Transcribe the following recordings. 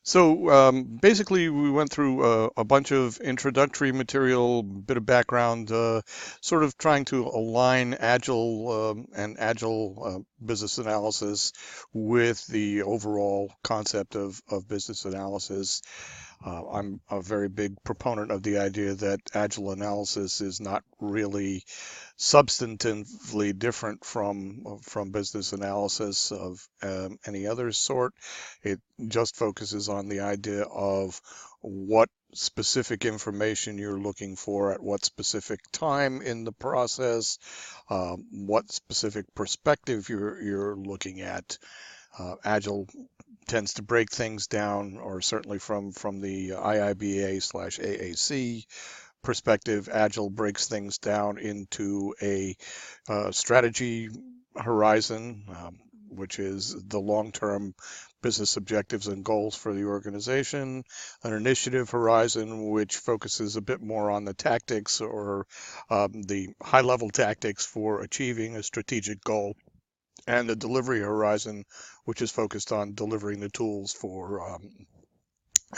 So basically, we went through a bunch of introductory material, bit of background, sort of trying to align Agile and Agile business analysis with the overall concept of business analysis. I'm a very big proponent of the idea that Agile analysis is not really substantively different from business analysis of any other sort. It just focuses on the idea of what specific information you're looking for at what specific time in the process, what specific perspective you're looking at. Agile tends to break things down, or certainly from the IIBA/slash AAC perspective, Agile breaks things down into a strategy horizon, which is the long-term business objectives and goals for the organization, an initiative horizon, which focuses a bit more on the tactics or the high-level tactics for achieving a strategic goal, and the delivery horizon, which is focused on delivering the tools for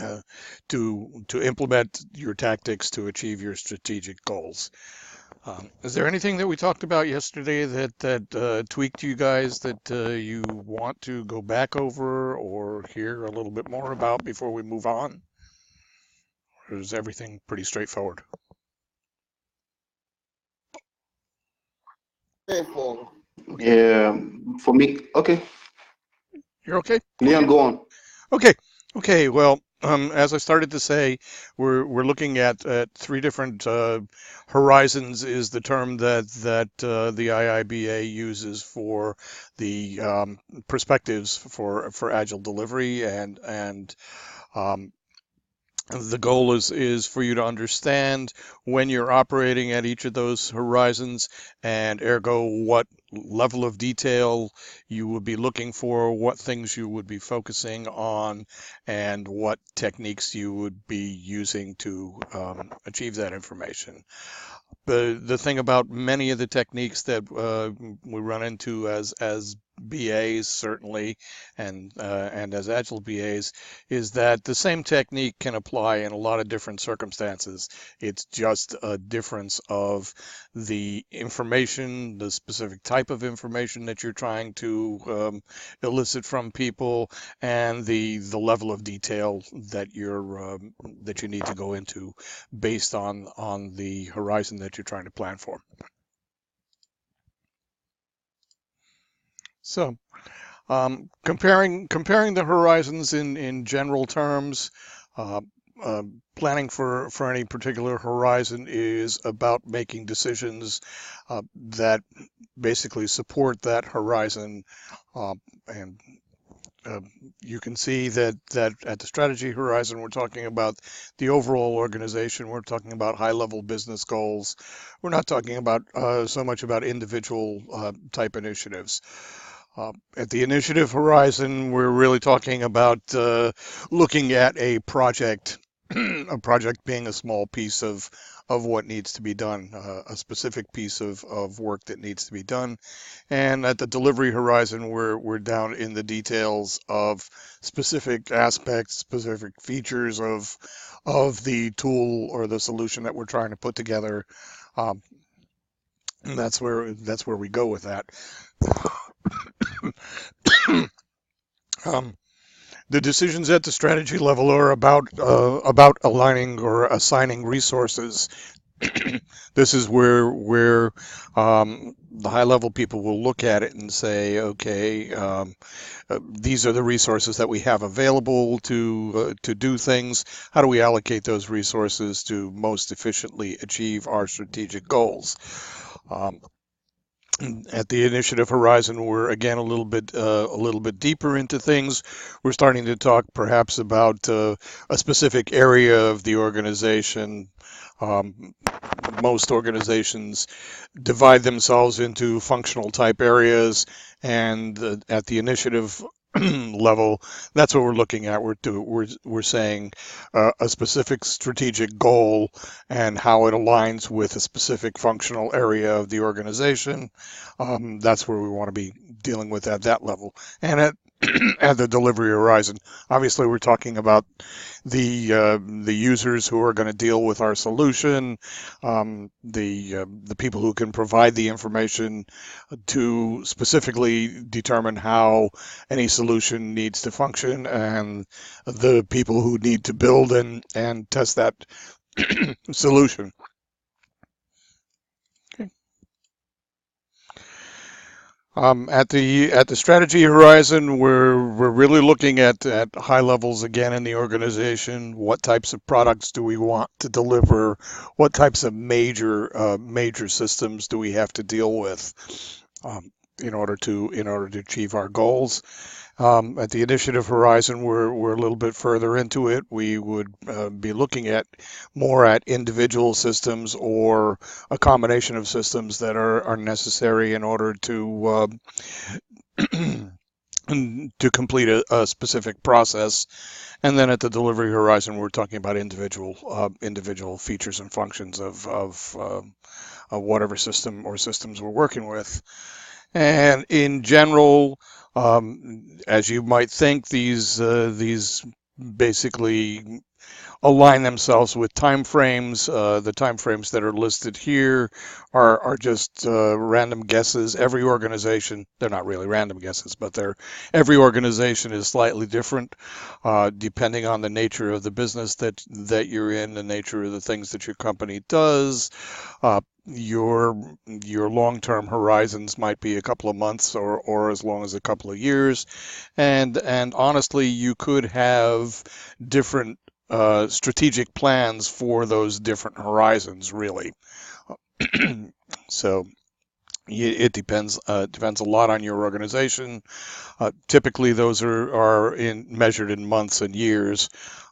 uh, to implement your tactics to achieve your strategic goals. Is there anything that we talked about yesterday that tweaked you guys that you want to go back over or hear a little bit more about before we move on? Or is everything pretty straightforward? Straightforward. Okay, Yeah, for me, okay. you're okay. Leon, go on. Okay, okay. Well, as I started to say, we're looking at three different horizons. Is the term that the IIBA uses for the perspectives for agile delivery, and um, the goal is for you to understand when you're operating at each of those horizons, and ergo what level of detail you would be looking for, what things you would be focusing on, and what techniques you would be using to achieve that information. The thing about many of the techniques that we run into as BAs certainly, and as Agile BAs, is that the same technique can apply in a lot of different circumstances. It's just a difference of the information, the specific type of information that you're trying to elicit from people, and the level of detail that you need to go into based on the horizon that you're trying to plan for. So, comparing the horizons in general terms, uh, uh, planning for any particular horizon is about making decisions that basically support that horizon, and uh, you can see that at the strategy horizon, we're talking about the overall organization. We're talking about high-level business goals. We're not talking about so much about individual type initiatives. At the initiative horizon, we're really talking about looking at a project, a project being a small piece of what needs to be done, a specific piece of work that needs to be done. And at the delivery horizon, we're down in the details of specific aspects, specific features of the tool or the solution that we're trying to put together. Um, and that's where we go with that. um, the decisions at the strategy level are about aligning or assigning resources. This is where the high level people will look at it and say, okay, these are the resources that we have available to do things. How do we allocate those resources to most efficiently achieve our strategic goals? Um, at the initiative horizon, we're again a little bit deeper into things. We're starting to talk perhaps about a specific area of the organization. Um, Most organizations divide themselves into functional type areas, and at the initiative level, that's what we're looking at. We're saying a specific strategic goal and how it aligns with a specific functional area of the organization. That's where we want to be dealing with at that level. And at the delivery horizon. Obviously, we're talking about the users who are going to deal with our solution, the people who can provide the information to specifically determine how any solution needs to function, and the people who need to build and test that solution. Okay. At the strategy horizon, we're really looking at high levels again in the organization. What types of products do we want to deliver? What types of major systems do we have to deal with um, in order to achieve our goals? At the initiative horizon, we're a little bit further into it. We would be looking at more at individual systems or a combination of systems that are necessary in order to complete a specific process. And then at the delivery horizon, we're talking about individual features and functions of whatever system or systems we're working with. And in general, as you might think, these basically align themselves with time frames. The time frames that are listed here are just random guesses. Every organization, they're not really random guesses, but every organization is slightly different depending on the nature of the business that you're in, the nature of the things that your company does. Your long-term horizons might be a couple of months or as long as a couple of years, and honestly, you could have different strategic plans for those different horizons, really. So it depends a lot on your organization. Typically, those are measured in months and years.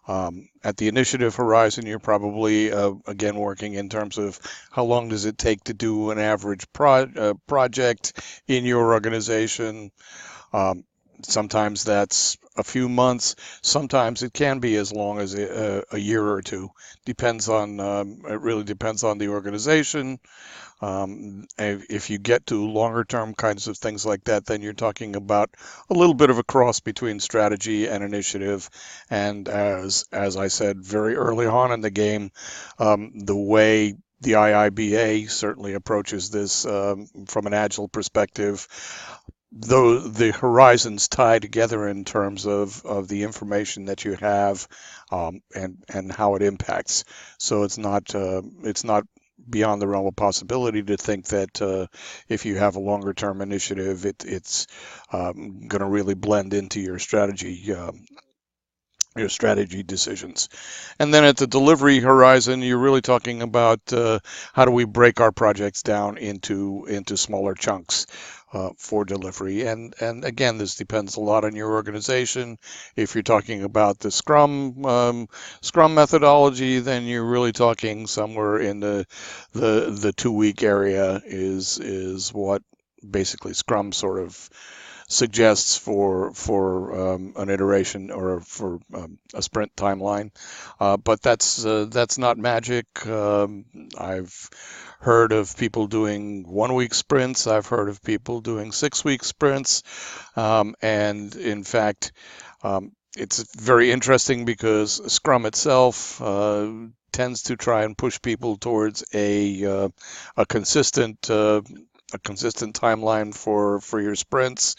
At the initiative horizon, you're probably again working in terms of how long does it take to do an average project in your organization. Um, Sometimes that's a few months. Sometimes it can be as long as a year or two. It really depends on the organization. If you get to longer term kinds of things like that, then you're talking about a little bit of a cross between strategy and initiative. And as I said very early on in the game, the way the IIBA certainly approaches this from an agile perspective, though the horizons tie together in terms of the information that you have and how it impacts. So it's not beyond the realm of possibility to think that if you have a longer term initiative, it's going to really blend into your strategy decisions. And then at the delivery horizon, you're really talking about how do we break our projects down into smaller chunks for delivery. And again, this depends a lot on your organization. If you're talking about the Scrum methodology, then you're really talking somewhere in the 2 week area is what basically Scrum sort of suggests for an iteration or for a sprint timeline. But that's not magic. I've heard of people doing 1 week sprints. I've heard of people doing 6 week sprints. And in fact, it's very interesting because Scrum itself tends to try and push people towards a consistent a consistent timeline for your sprints.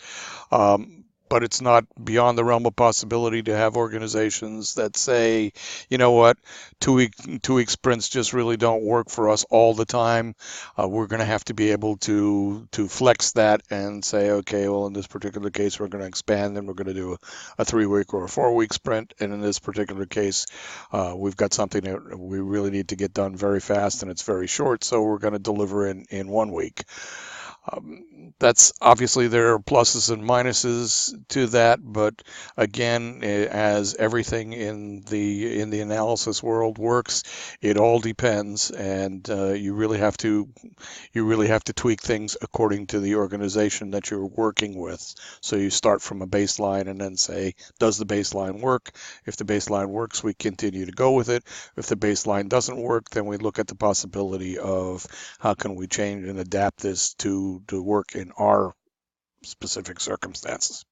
But it's not beyond the realm of possibility to have organizations that say, you know what, 2 week sprints just really don't work for us all the time. We're going to have to be able to flex that and say, okay, well, in this particular case, we're going to expand and we're going to do a 3 week or a 4 week sprint. And in this particular case, we've got something that we really need to get done very fast and it's very short, so we're going to deliver in 1 week. That's obviously there are pluses and minuses to that, but again, as everything in the analysis world works, it all depends, and you really have to tweak things according to the organization that you're working with. So you start from a baseline and then say, does the baseline work? If the baseline works, we continue to go with it. If the baseline doesn't work, then we look at the possibility of how can we change and adapt this to work in our specific circumstances.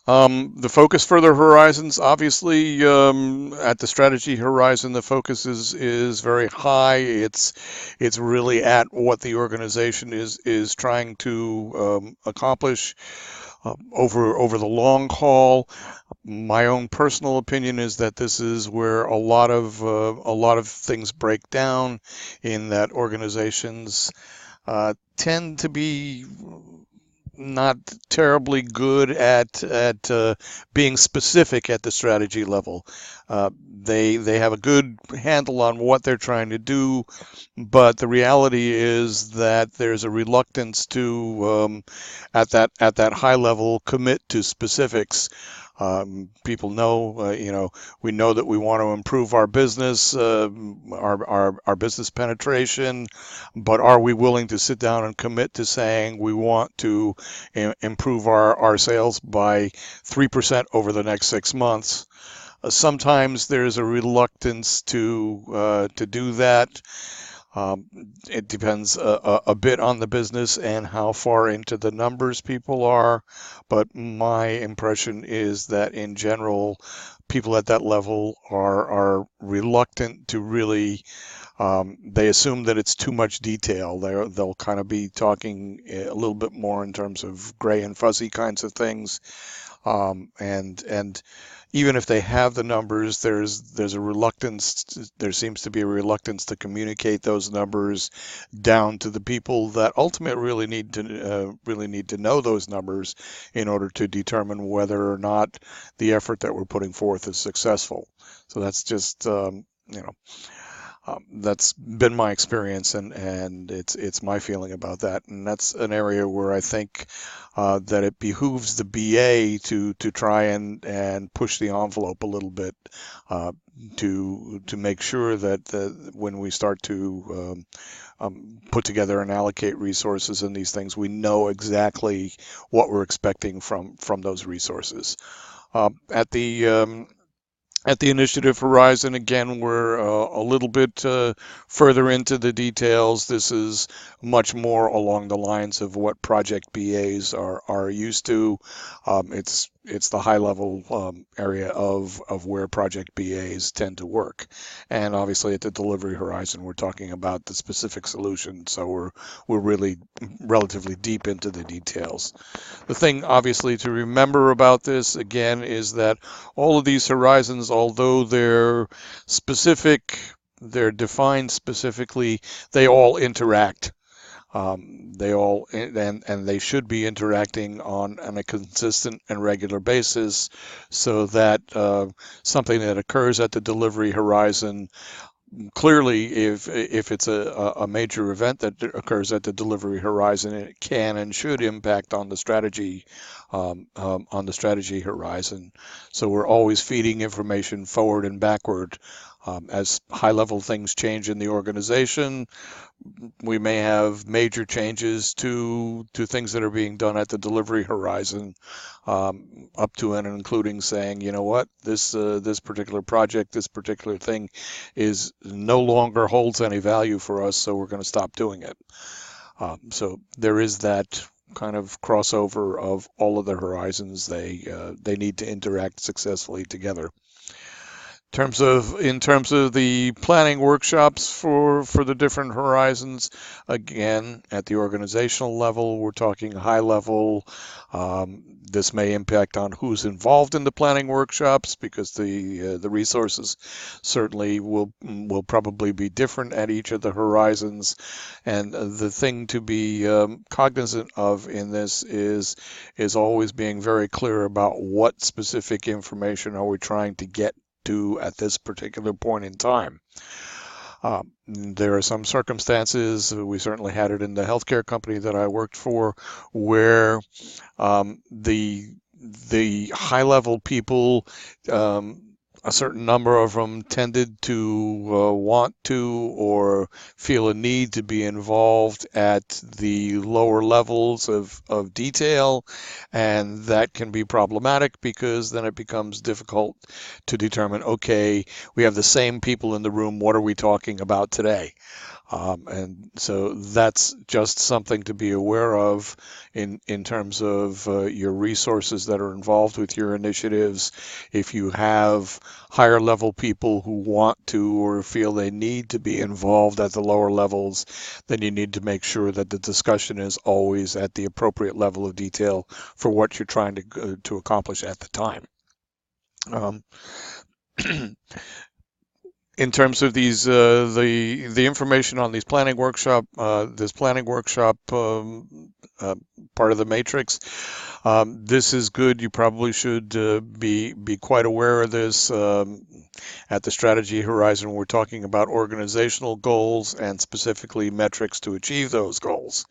The focus for the horizons, obviously, at the strategy horizon, the focus is very high. It's really at what the organization is trying to accomplish over the long haul. My own personal opinion is that this is where a lot of things break down, in that organizations tend to be not terribly good at being specific at the strategy level. They have a good handle on what they're trying to do, but the reality is that there's a reluctance to at that high level commit to specifics. People know, we know that we want to improve our business, our business penetration, but are we willing to sit down and commit to saying we want to improve our sales by 3% over the next 6 months? Sometimes there's a reluctance to do that. Um, it depends a bit on the business and how far into the numbers people are, but my impression is that in general, people at that level are reluctant to really. They assume that it's too much detail. They'll kind of be talking a little bit more in terms of gray and fuzzy kinds of things, and even if they have the numbers, there's a reluctance. There seems to be a reluctance to communicate those numbers down to the people that ultimately really need to know those numbers in order to determine whether or not the effort that we're putting forth is successful. So that's just that's been my experience, and it's my feeling about that, and that's an area where I think that it behooves the BA to try and push the envelope a little bit, uh, to make sure that when we start to put together and allocate resources in these things, we know exactly what we're expecting from those resources. At the initiative horizon, again, we're a little bit further into the details. This is much more along the lines of what project BAs are used to. It's the high level area of where project BAs tend to work. And obviously at the delivery horizon, we're talking about the specific solution. So we're really relatively deep into the details. The thing, obviously, to remember about this again is that all of these horizons, although specific, they're defined specifically, they all interact. They all and they should be interacting on a consistent and regular basis, so that something that occurs at the delivery horizon, clearly, if it's a major event that occurs at the delivery horizon, it can and should impact on the strategy horizon. So we're always feeding information forward and backward. As high level things change in the organization, we may have major changes to things that are being done at the delivery horizon, up to and including saying, you know what, this particular project, this particular thing, is no longer holds any value for us, so we're going to stop doing it. So there is that kind of crossover of all of the horizons. They need to interact successfully together. In terms of the planning workshops for the different horizons, again, at the organizational level, we're talking high level. This may impact on who's involved in the planning workshops, because the resources certainly will probably be different at each of the horizons. And the thing to be cognizant of in this is always being very clear about what specific information are we trying to get to at this particular point in time. There are some circumstances, we certainly had it in the healthcare company that I worked for, where the high level people, a certain number of them tended to want to or feel a need to be involved at the lower levels of detail, and that can be problematic, because then it becomes difficult to determine, okay, we have the same people in the room, what are we talking about today? And so that's just something to be aware of in terms of your resources that are involved with your initiatives. If you have higher level people who want to or feel they need to be involved at the lower levels, then you need to make sure that the discussion is always at the appropriate level of detail for what you're trying to accomplish at the time. Um, in terms of these the information on these planning workshop this planning workshop uh, part of the matrix, this is good. You probably should be quite aware of this. At the strategy horizon, we're talking about organizational goals and specifically metrics to achieve those goals.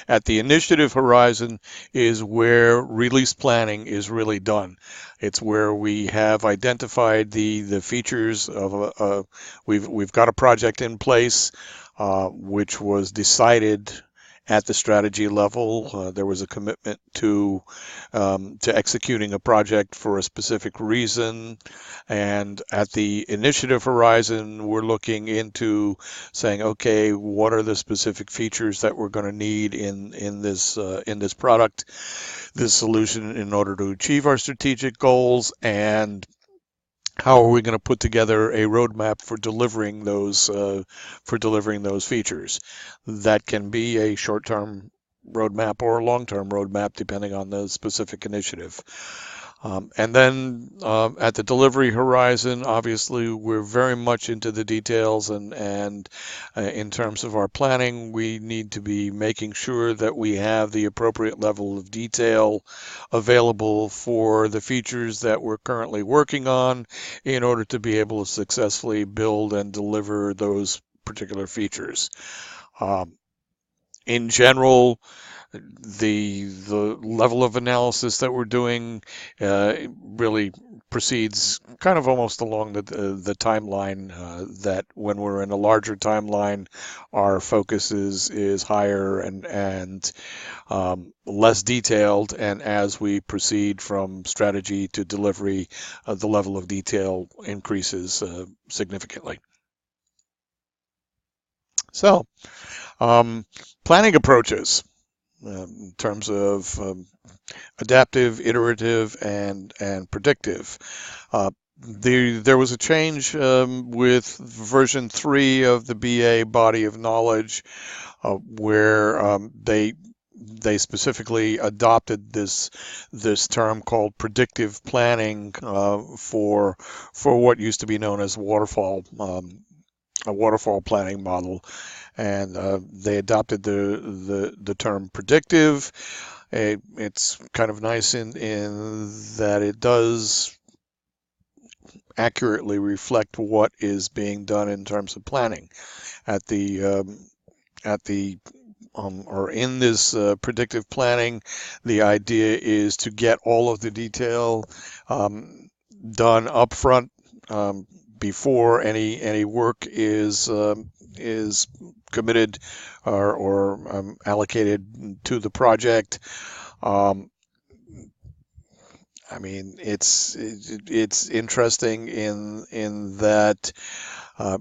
At the initiative horizon is where release planning is really done. It's where we have identified the features of we've got a project in place, which was decided at the strategy level. There was a commitment to executing a project for a specific reason. And at the initiative horizon, we're looking into saying, okay, what are the specific features that we're going to need in this product, this solution, in order to achieve our strategic goals, and how are we going to put together a roadmap for delivering those features? That can be a short-term roadmap or a long-term roadmap, depending on the specific initiative. And then at the delivery horizon, obviously, we're very much into the details, and in terms of our planning, we need to be making sure that we have the appropriate level of detail available for the features that we're currently working on in order to be able to successfully build and deliver those particular features. Um, in general, the level of analysis that we're doing really proceeds kind of almost along the timeline, that when we're in a larger timeline, our focus is higher and less detailed, and as we proceed from strategy to delivery, the level of detail increases significantly. So, um, planning approaches in terms of adaptive, iterative, and predictive. There was a change with version 3 of the BA body of knowledge, where they specifically adopted this term called predictive planning for what used to be known as a waterfall planning model, and they adopted the term predictive. It's kind of nice in that it does accurately reflect what is being done in terms of planning at the or in this predictive planning. The idea is to get all of the detail done upfront, before any work is committed or allocated to the project. Um, I mean, it's interesting in that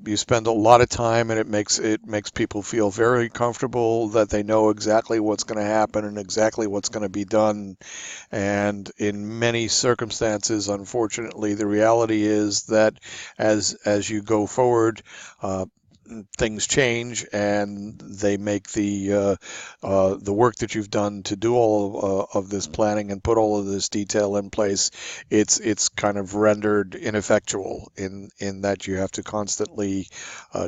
you spend a lot of time, and it makes people feel very comfortable that they know exactly what's going to happen and exactly what's going to be done. And in many circumstances, unfortunately, the reality is that as you go forward, uh, things change, and they make the work that you've done to do all of this planning and put all of this detail in place. It's kind of rendered ineffectual in that you have to constantly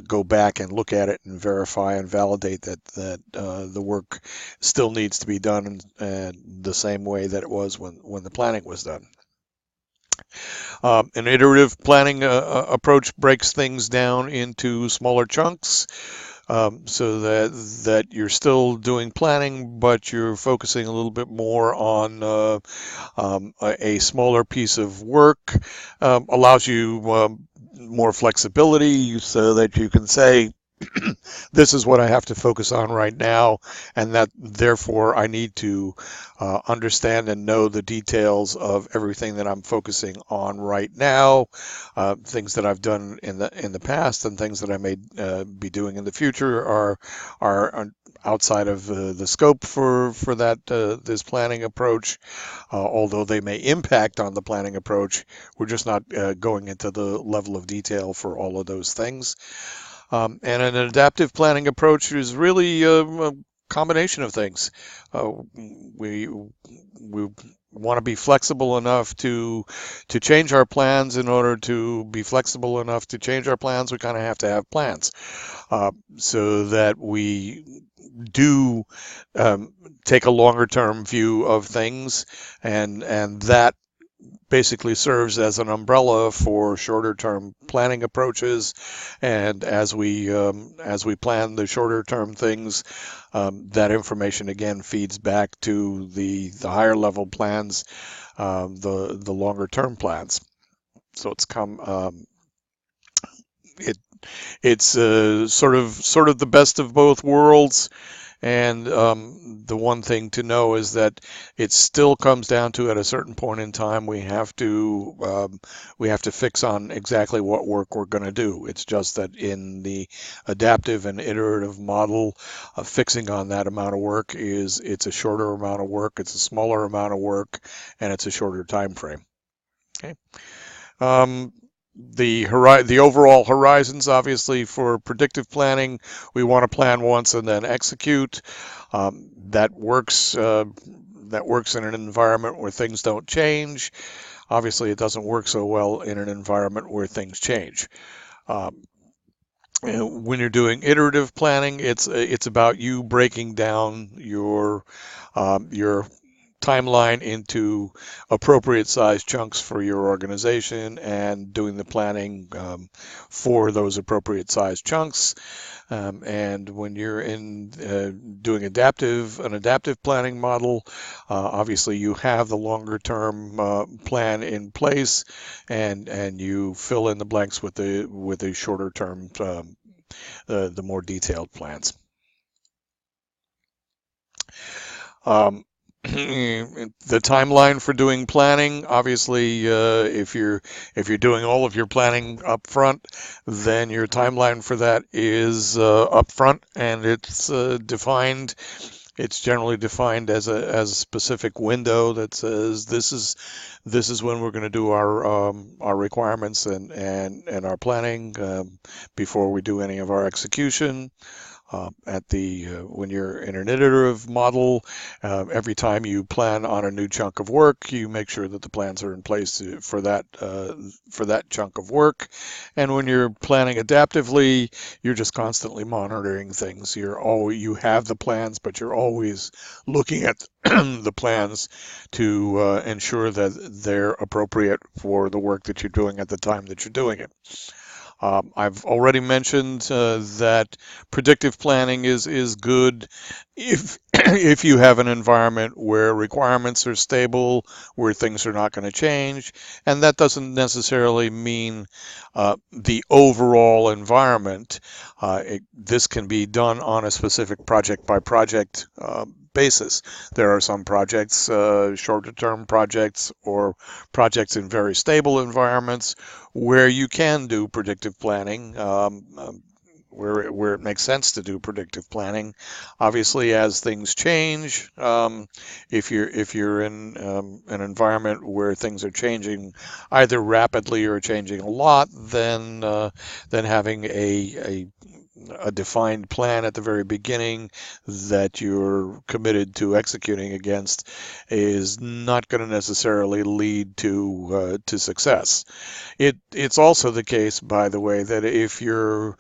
go back and look at it and verify and validate that the work still needs to be done in the same way that it was when the planning was done. An iterative planning approach breaks things down into smaller chunks, so that you're still doing planning, but you're focusing a little bit more on a smaller piece of work. Allows you more flexibility so that you can say, this is what I have to focus on right now, and that therefore I need to understand and know the details of everything that I'm focusing on right now, things that I've done in the past and things that I may be doing in the future are outside of the scope for that this planning approach. Although they may impact on the planning approach, we're just not going into the level of detail for all of those things. And an adaptive planning approach is really a combination of things. We want to be flexible enough to change our plans. In order to be flexible enough to change our plans, we kind of have to have plans, so that we do um, take a longer term view of things, and that basically serves as an umbrella for shorter term planning approaches. And as we plan the shorter term things, that information again feeds back to the higher level plans, the longer term plans. So it it's sort of the best of both worlds. And the one thing to know is that it still comes down to, at a certain point in time, we have to fix on exactly what work we're going to do. It's just that in the adaptive and iterative model, fixing on that amount of work it's a shorter amount of work, it's a smaller amount of work, and it's a shorter time frame. Okay. Um, the overall horizons, obviously, for predictive planning, we want to plan once and then execute. That works. That works in an environment where things don't change. Obviously, it doesn't work so well in an environment where things change. Um, when you're doing iterative planning, it's about you breaking down your timeline into appropriate size chunks for your organization and doing the planning for those appropriate size chunks. And when you're in doing an adaptive planning model, obviously you have the longer term plan in place, and you fill in the blanks with the shorter term, the more detailed plans. Um, the timeline for doing planning, obviously, if you're doing all of your planning up front, then your timeline for that is up front, and it's generally defined as a specific window that says this is when we're going to do our requirements and our planning, before we do any of our execution. At the When you're in an iterative model, every time you plan on a new chunk of work, you make sure that the plans are in place for that chunk of work. And when you're planning adaptively, you're just constantly monitoring things. You have the plans, but you're always looking at the plans to ensure that they're appropriate for the work that you're doing at the time that you're doing it. I've already mentioned that predictive planning is good if if you have an environment where requirements are stable, where things are not going to change, and that doesn't necessarily mean the overall environment. This can be done on a specific project by project basis. There are some projects, shorter term projects, or projects in very stable environments where you can do predictive planning, where it makes sense to do predictive planning. Obviously, as things change, if you're in an environment where things are changing either rapidly or changing a lot, then having a defined plan at the very beginning that you're committed to executing against is not going to necessarily lead to success. It's also the case, by the way, that if you're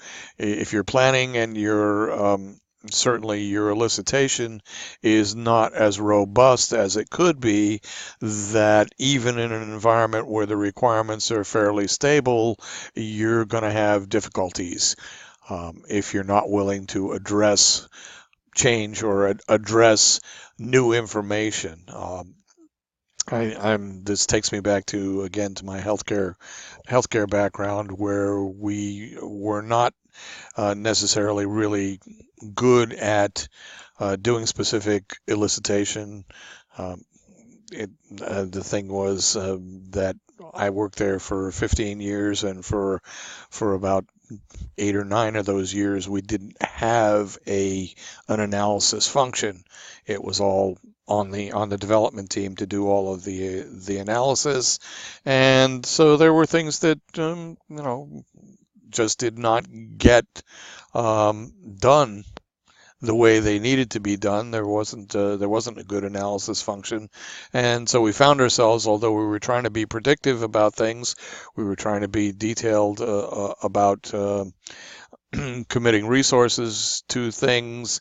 planning and certainly your elicitation is not as robust as it could be, that even in an environment where the requirements are fairly stable, you're going to have difficulties if you're not willing to address change or address new information. This takes me back to again to my healthcare background, where we were not necessarily really good at doing specific elicitation. Um, the thing was that I worked there for 15 years, and for about 8 or 9 of those years, we didn't have a an analysis function. It was all on the development team to do all of the analysis, and so there were things that just did not get done the way they needed to be done. There wasn't a good analysis function, and so we found ourselves, although we were trying to be predictive about things, we were trying to be detailed about committing resources to things.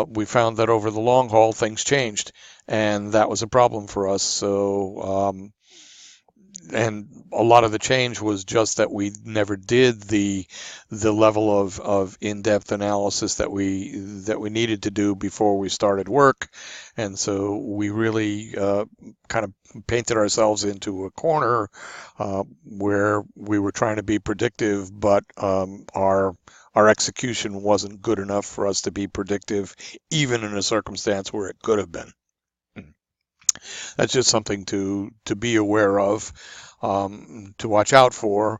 We found that over the long haul, things changed, and that was a problem for us. And a lot of the change was just that we never did the level of in-depth analysis that we needed to do before we started work, and so we really kind of painted ourselves into a corner where we were trying to be predictive, but our execution wasn't good enough for us to be predictive, even in a circumstance where it could have been. That's just something to be aware of, to watch out for.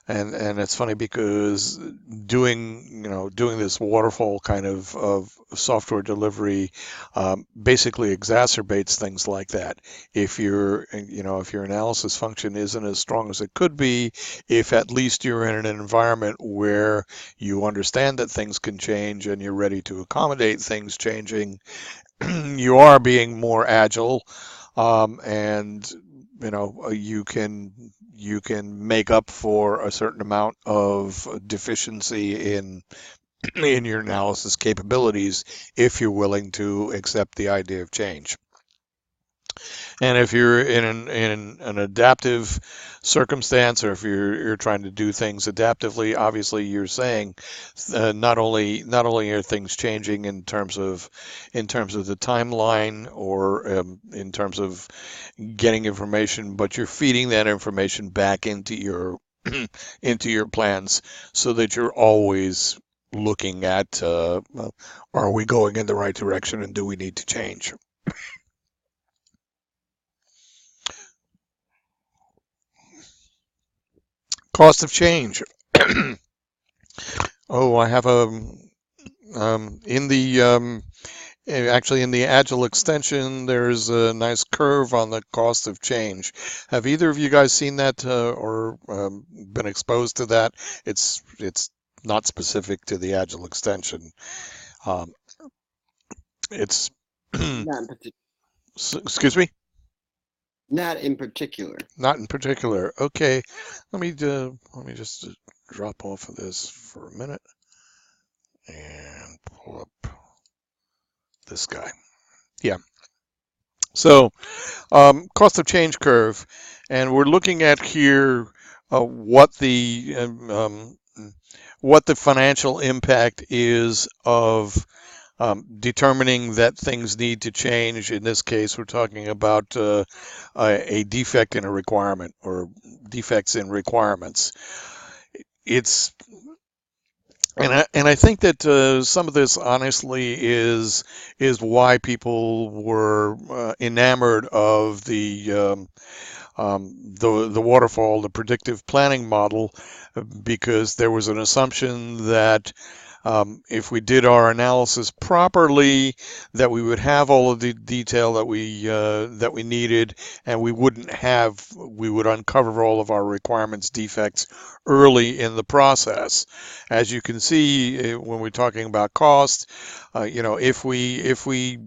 And it's funny because doing this waterfall kind of software delivery basically exacerbates things like that. If your analysis function isn't as strong as it could be, if at least you're in an environment where you understand that things can change and you're ready to accommodate things changing, you are being more agile, and you can make up for a certain amount of deficiency in your analysis capabilities if you're willing to accept the idea of change. And if you're in an adaptive circumstance, or if you're trying to do things adaptively, obviously you're saying not only are things changing in terms of the timeline, or in terms of getting information, but you're feeding that information back into your into your plans, so that you're always looking at are we going in the right direction, and do we need to change? Cost of change. Oh, I have a in the actually in the Agile extension, there's a nice curve on the cost of change. Have either of you guys seen that or been exposed to that? It's not specific to the Agile extension. Um, it's Not in particular. excuse me, Not in particular. not in particular. Okay, let me just drop off of this for a minute and pull up this guy. Yeah. So, cost of change curve, and we're looking at here what the financial impact is of determining that things need to change. In this case, we're talking about a defect in a requirement, or defects in requirements. It's and I think that some of this, honestly, is why people were enamored of the waterfall, the predictive planning model, because there was an assumption that if we did our analysis properly, that we would have all of the detail that we needed, and we would uncover all of our requirements defects early in the process. As you can see, when we're talking about cost, if we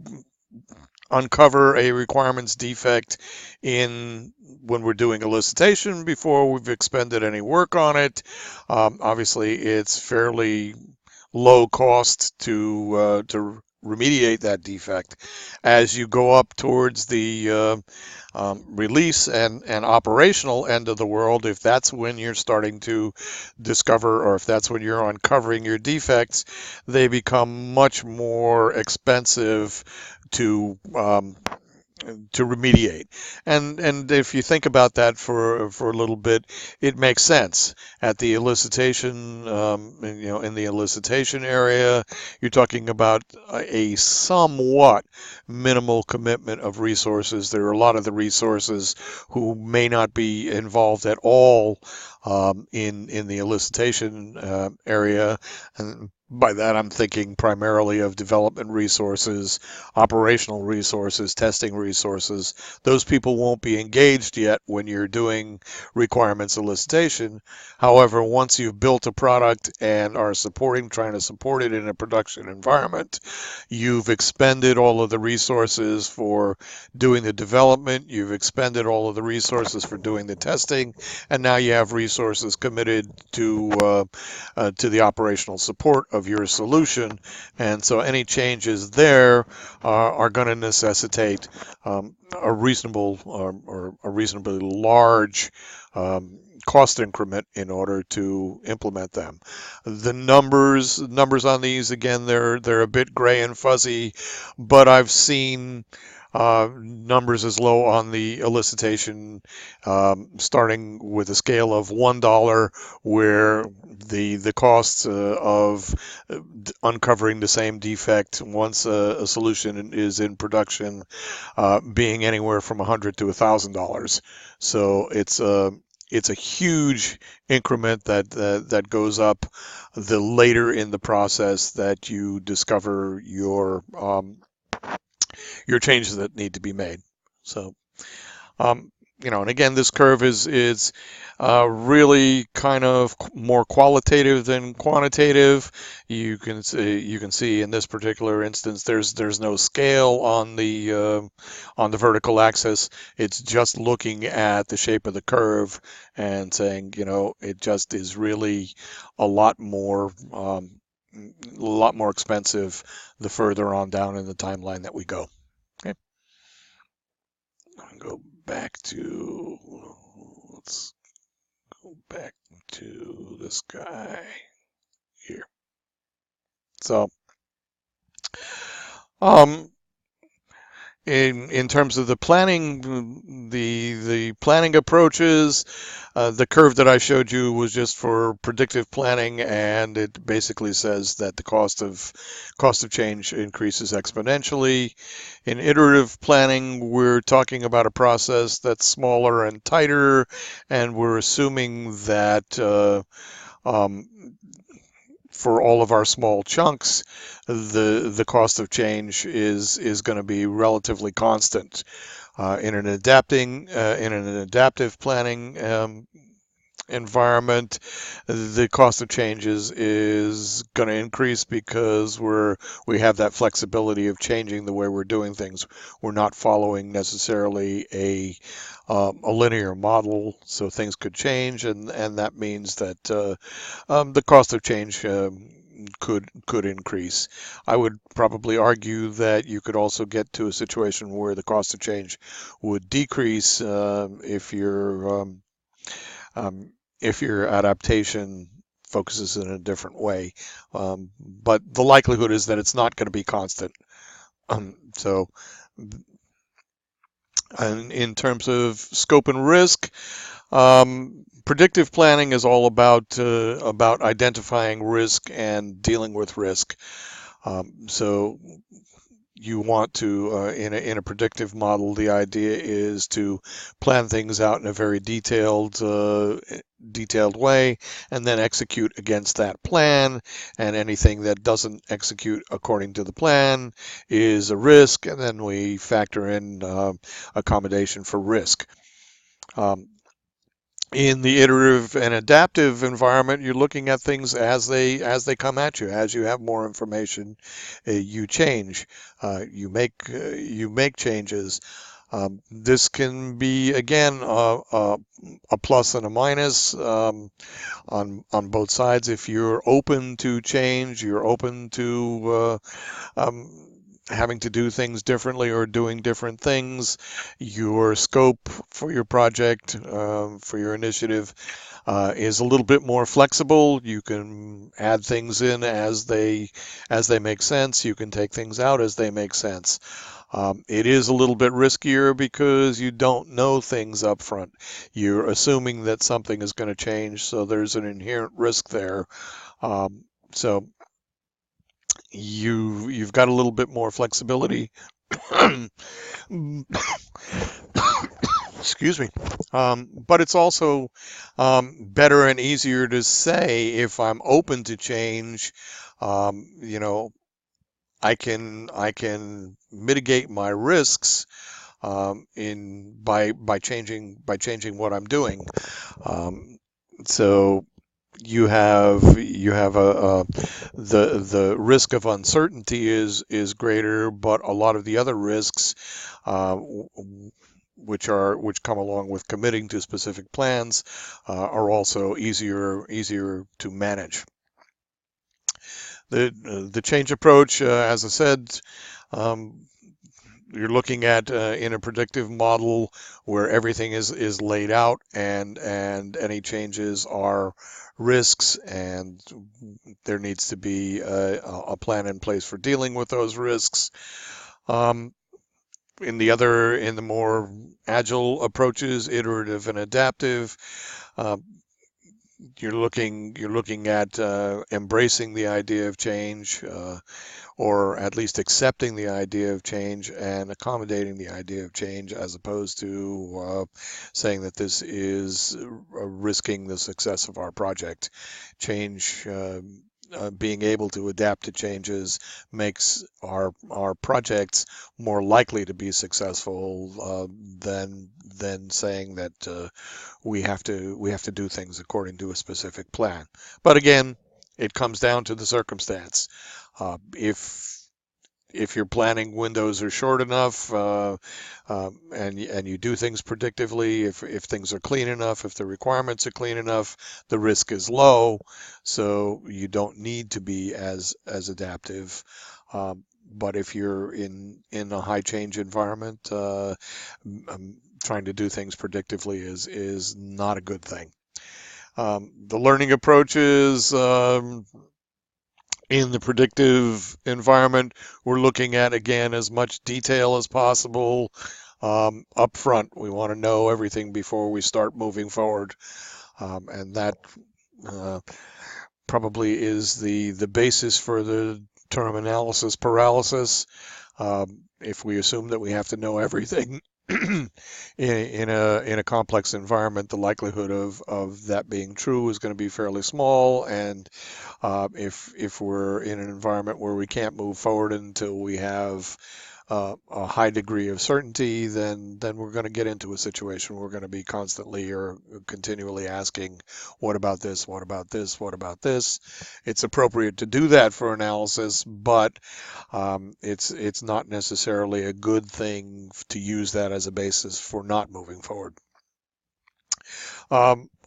uncover a requirements defect in when we're doing elicitation before we've expended any work on it, obviously it's fairly low cost to remediate that defect. As you go up towards the release and operational end of the world, if that's when you're starting to discover, or if that's when you're uncovering your defects, they become much more expensive to to remediate. And if you think about that for a little bit, it makes sense. At the elicitation, in the elicitation area, you're talking about a somewhat minimal commitment of resources. There are a lot of the resources who may not be involved at all in the elicitation area, and by that I'm thinking primarily of development resources, operational resources, testing resources. Those people won't be engaged yet when you're doing requirements elicitation. However, once you've built a product and are trying to support it in a production environment, you've expended all of the resources for doing the development, you've expended all of the resources for doing the testing, and now you have resources committed to the operational support of your solution. And so any changes there are going to necessitate a reasonable or a reasonably large cost increment in order to implement them. The numbers on these, again, they're a bit gray and fuzzy, but I've seen numbers as low on the elicitation, starting with a scale of $1, where the costs of uncovering the same defect once a solution is in production being anywhere from $100 to $1,000. So it's a huge increment that goes up the later in the process that you discover your changes that need to be made. So, and again, this curve is really kind of more qualitative than quantitative. You can see in this particular instance, there's no scale on the vertical axis. It's just looking at the shape of the curve and saying, it just is really a lot more expensive the further on down in the timeline that we go. Okay. Go back to, let's go back to this guy here. So, in terms of the planning, the planning approaches, the curve that I showed you was just for predictive planning, and it basically says that the cost of change increases exponentially. In iterative planning, we're talking about a process that's smaller and tighter, and we're assuming that for all of our small chunks, the cost of change is going to be relatively constant. In an adaptive planning environment, the cost of changes is going to increase because we have that flexibility of changing the way we're doing things. We're not following necessarily a linear model, so things could change, and that means that the cost of change could increase. I would probably argue that you could also get to a situation where the cost of change would decrease if your adaptation focuses in a different way. But the likelihood is that it's not going to be constant. So, and in terms of scope and risk, predictive planning is all about identifying risk and dealing with risk. So you want to in a predictive model, the idea is to plan things out in a very detailed way, and then execute against that plan. And anything that doesn't execute according to the plan is a risk, and then we factor in accommodation for risk. In the iterative and adaptive environment, you're looking at things as they come at you. As you have more information, you change, you make changes. This can be, again, a plus and a minus on both sides. If you're open to change, you're open to having to do things differently or doing different things. Your scope for your project, for your initiative, is a little bit more flexible. You can add things in as they make sense. You can take things out as they make sense. It is a little bit riskier because you don't know things up front. You're assuming that something is going to change, so there's an inherent risk there. So you've got a little bit more flexibility. Excuse me. But it's also better and easier to say if I'm open to change. You know, I can mitigate my risks in by changing what I'm doing. Um, so you have the risk of uncertainty is greater, but a lot of the other risks, uh, which come along with committing to specific plans, are also easier to manage. The change approach, as I said, um, you're looking at in a predictive model where everything is laid out and any changes are risks, and there needs to be a plan in place for dealing with those risks. Um, in the more agile approaches, iterative and adaptive, uh, you're looking at embracing the idea of change, or at least accepting the idea of change and accommodating the idea of change, as opposed to saying that this is risking the success of our project. Change, being able to adapt to changes makes our projects more likely to be successful than saying that we have to do things according to a specific plan. But again, it comes down to the circumstance. If your planning windows are short enough, and you do things predictively, if things are clean enough, if the requirements are clean enough, the risk is low, so you don't need to be as adaptive. But if you're in a high change environment, trying to do things predictively is not a good thing. The learning approaches, in the predictive environment, we're looking at, again, as much detail as possible up front. We want to know everything before we start moving forward. And that uh, probably is the basis for the term analysis paralysis. If we assume that we have to know everything in a complex environment, the likelihood of that being true is going to be fairly small. And if we're in an environment where we can't move forward until we have a high degree of certainty, then we're going to get into a situation where we're going to be constantly or continually asking, what about this? What about this? What about this? It's appropriate to do that for analysis, but it's not necessarily a good thing to use that as a basis for not moving forward.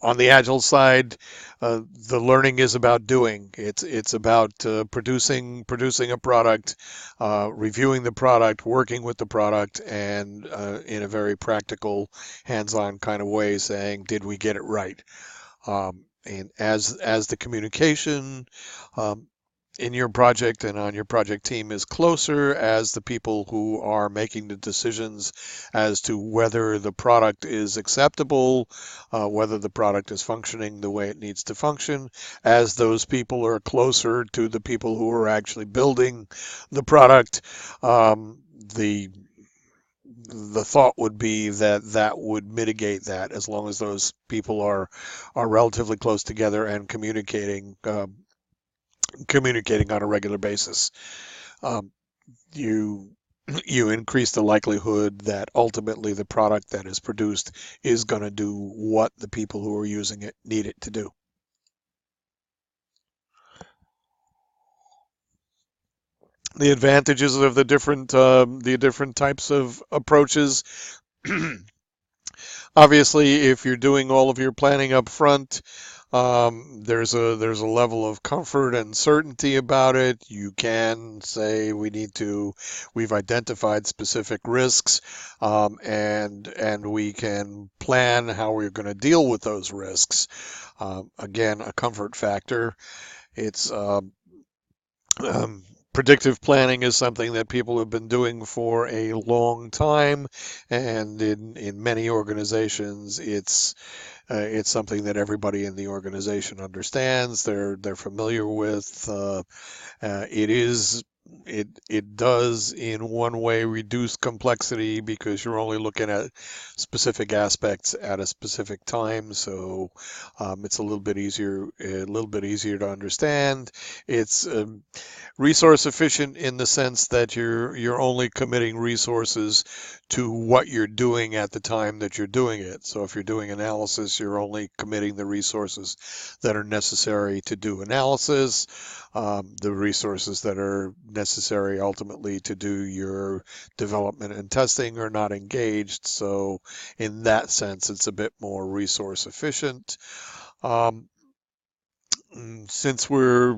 On the agile side, the learning is about doing. It's about producing a product, reviewing the product, working with the product, and in a very practical, hands-on kind of way, saying, did we get it right? And as the communication um, in your project and on your project team is closer, as the people who are making the decisions as to whether the product is acceptable, whether the product is functioning the way it needs to function, as those people are closer to the people who are actually building the product, the the thought would be that that would mitigate that, as long as those people are relatively close together and communicating on a regular basis. Um, you you increase the likelihood that ultimately the product that is produced is going to do what the people who are using it need it to do. The advantages of the different types of approaches. Obviously, if you're doing all of your planning up front, There's a level of comfort and certainty about it. You can say we've identified specific risks, and we can plan how we're going to deal with those risks. Again, a comfort factor. It's um, Predictive planning is something that people have been doing for a long time, and in many organizations, it's something that everybody in the organization understands. They're familiar with. It is it does in one way reduce complexity because you're only looking at specific aspects at a specific time. So it's a little bit easier to understand. It's resource efficient in the sense that you're only committing resources to what you're doing at the time that you're doing it. So if you're doing analysis, you're only committing the resources that are necessary to do analysis. The resources that are necessary ultimately to do your development and testing are not engaged. So in that sense, it's a bit more resource efficient. Um, since we're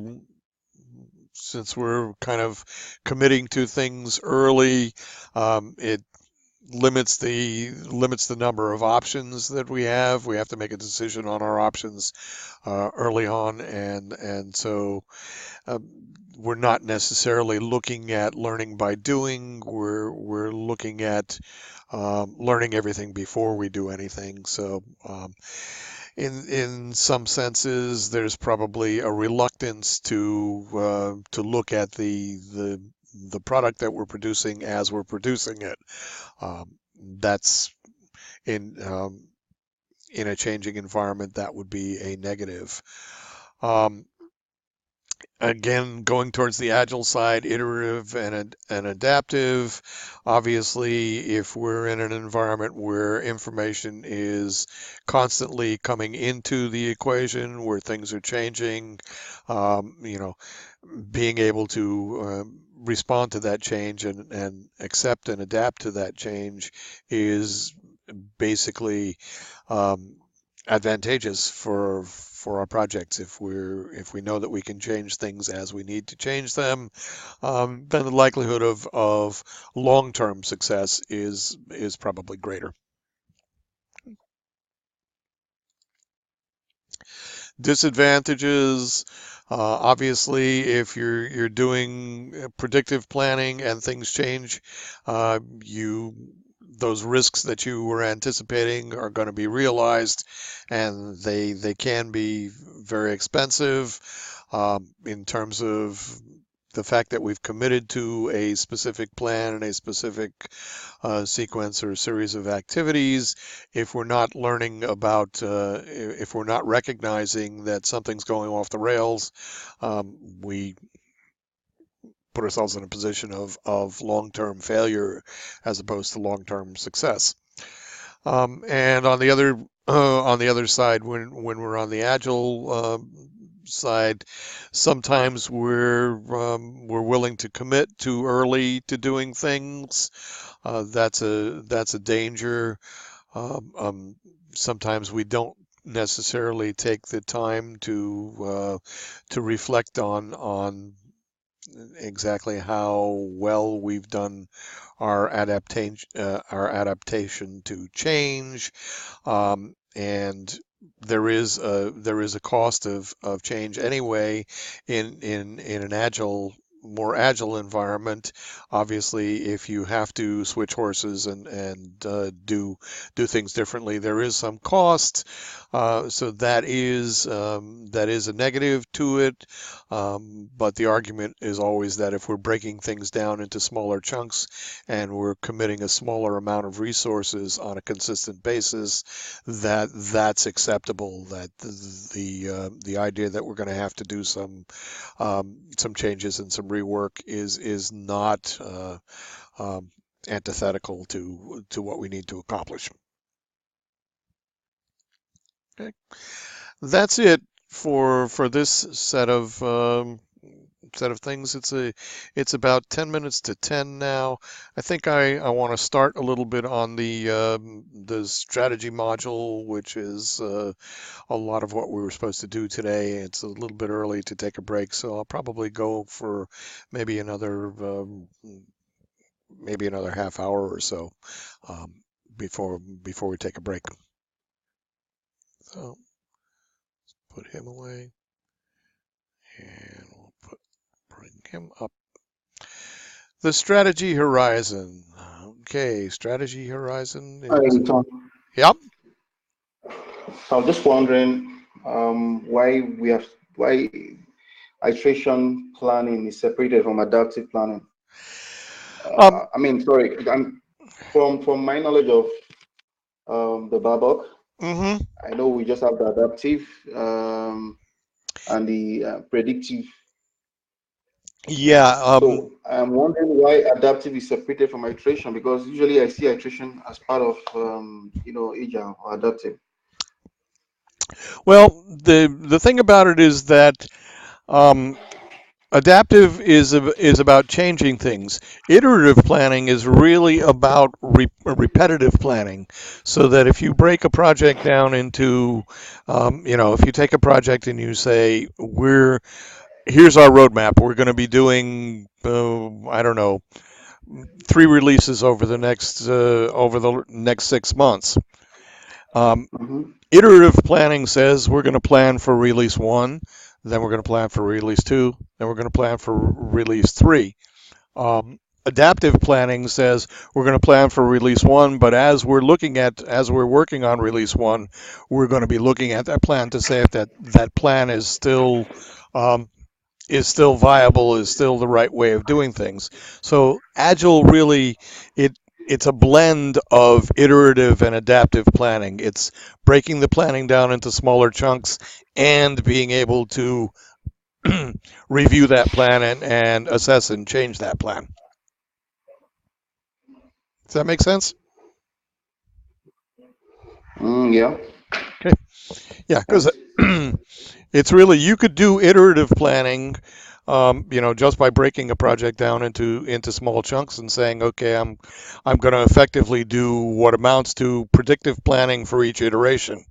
kind of committing to things early, it limits the number of options that we have. We have to make a decision on our options early on, and so we're not necessarily looking at learning by doing. We're looking at learning everything before we do anything. So in some senses, there's probably a reluctance to look at the product that we're producing as we're producing it. That's in in a changing environment, that would be a negative. Um, Again, going towards the agile side, iterative and adaptive. Obviously, if we're in an environment where information is constantly coming into the equation, where things are changing, you know, being able to respond to that change and accept and adapt to that change is basically um, advantageous for our projects. If we know that we can change things as we need to change them, then the likelihood of long-term success is probably greater. Disadvantages, obviously, if you're doing predictive planning and things change, you those risks that you were anticipating are going to be realized, and they can be very expensive in terms of the fact that we've committed to a specific plan and a specific sequence or series of activities. If we're not learning about, if we're not recognizing that something's going off the rails, we put ourselves in a position of long-term failure as opposed to long-term success. And on the other side, when we're on the agile side, sometimes we're willing to commit too early to doing things. That's a danger. Sometimes we don't necessarily take the time to reflect on exactly how well we've done our adaptation to change, and there is a cost of change anyway in an more agile environment. Obviously, if you have to switch horses and do things differently, there is some cost. So that is a negative to it. But the argument is always that if we're breaking things down into smaller chunks and we're committing a smaller amount of resources on a consistent basis, that's acceptable. That the idea that we're going to have to do some changes and some rework is not antithetical to what we need to accomplish. Okay. That's it for this set of set of things. It's about 10 minutes to 10 now. I think I want to start a little bit on the strategy module, which is a lot of what we were supposed to do today. It's a little bit early to take a break, so I'll probably go for maybe another maybe another half hour or so um, before we take a break. So put him away, and we'll bring him up. The strategy horizon. Okay, strategy horizon Hi, is. Tom. Yep. So I'm just wondering why iteration planning is separated from adaptive planning. Um. I mean, sorry, from my knowledge of the Babok, Mhm. I know we just have the adaptive and the predictive. Yeah. So I'm wondering why adaptive is separated from iteration, because usually I see iteration as part of agile or adaptive. Well, the thing about it is that um, adaptive is about changing things. Iterative planning is really about repetitive planning, so that if you break a project down into, if you take a project and you say, here's our roadmap. We're going to be doing, I don't know, 3 releases over the next 6 months. Um, Mm-hmm. Iterative planning says we're going to plan for release one, then we're going to plan for release two, then we're going to plan for release three. Adaptive planning says we're going to plan for release one, but as we're working on release one, we're going to be looking at that plan to say if that plan um, is still viable, is still the right way of doing things. So agile really it it's a blend of iterative and adaptive planning. It's breaking the planning down into smaller chunks and being able to review that plan and assess and change that plan. Does that make sense? Yeah. Okay. Yeah, because Yes. it's really you could do iterative planning, just by breaking a project down into small chunks and saying, okay, I'm going to effectively do what amounts to predictive planning for each iteration.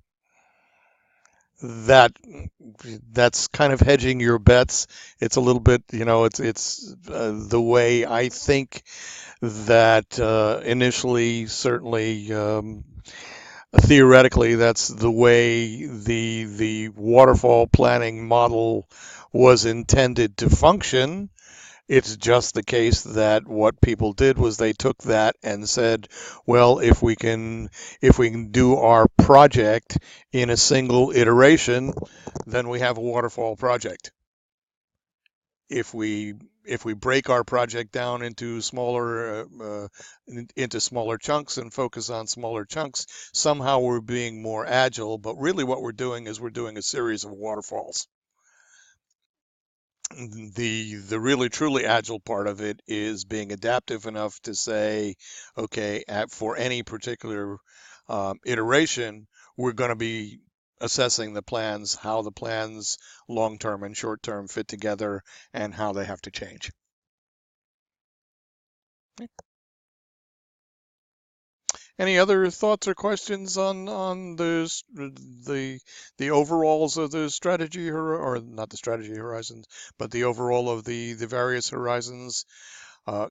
That that's kind of hedging your bets. It's a little bit, it's the way I think that initially, certainly. Theoretically, that's the way the waterfall planning model was intended to function. It's just the case that what people did was they took that and said, well, if we can do our project in a single iteration, then we have a waterfall project. If we break our project down into smaller chunks and focus on smaller chunks, somehow we're being more agile. But really, what we're doing is we're doing a series of waterfalls. The really truly agile part of it is being adaptive enough to say, okay, for any particular iteration, we're going to be assessing the plans, how the plans long term and short term fit together, and how they have to change. Any other thoughts or questions on the overalls of the strategy, or not the strategy horizons, but the overall of the various horizons,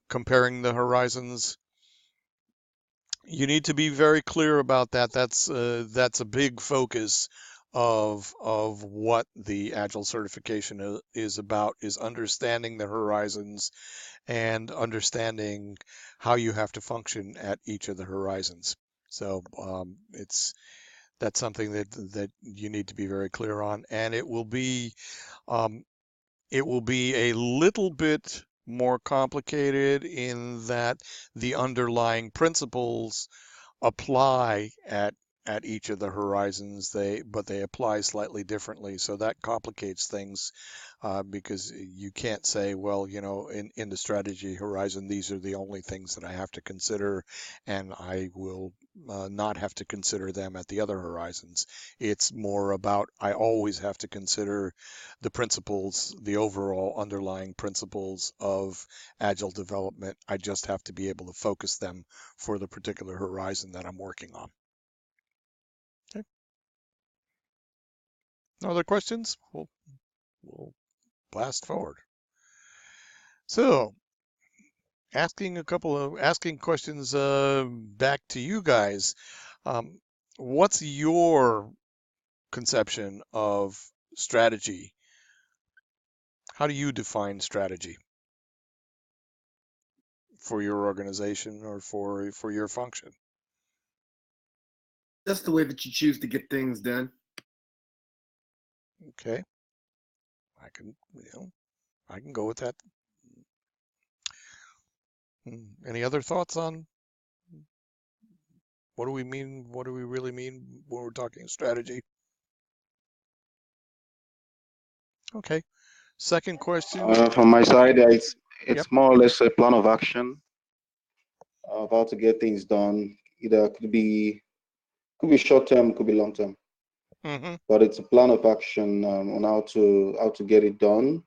comparing the horizons? You need to be very clear about that. That's a big focus of what the Agile certification is about, is understanding the horizons and understanding how you have to function at each of the horizons. So that's something that you need to be very clear on, and um, it will be a little bit more complicated in that the underlying principles apply at each of the horizons. They apply slightly differently, so that complicates things because you can't say, well, in the strategy horizon, these are the only things that I have to consider, and I will not have to consider them at the other horizons. It's more about I always have to consider the principles, the overall underlying principles of agile development. I just have to be able to focus them for the particular horizon that I'm working on. Okay. No other questions? We'll blast forward. So, asking questions back to you guys. Um, what's your conception of strategy? How do you define strategy for your organization or for your function? That's the way that you choose to get things done. Okay, I can go with that. Any other thoughts on what do we mean? What do we really mean when we're talking strategy? Okay. Second question. From my side, it's Yep. it's more or less a plan of action of how to get things done. Either could be short term, could be long term, Mm-hmm. but it's a plan of action on how to get it done.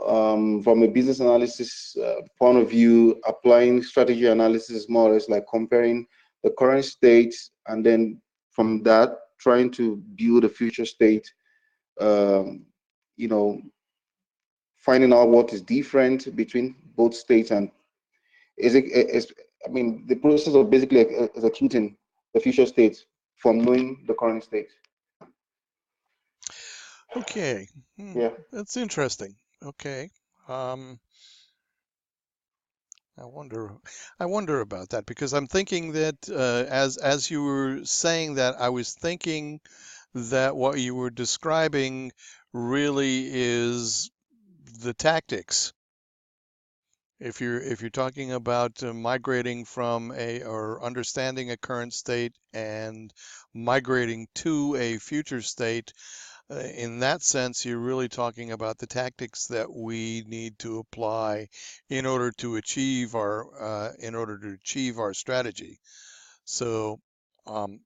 From a business analysis point of view, applying strategy analysis is more or less like comparing the current state and then from that trying to build a future state. Um, you know, finding out what is different between both states and is I mean the process of basically executing the future state from knowing the current state. Okay. Yeah. That's interesting. Okay. Um, I wonder, I wonder about that because I'm thinking that as you were saying that, I was thinking that what you were describing really is the tactics. If you're talking about migrating from a or understanding a current state and migrating to a future state, in that sense, you're really talking about the tactics that we need to apply in order to achieve our strategy. So, um,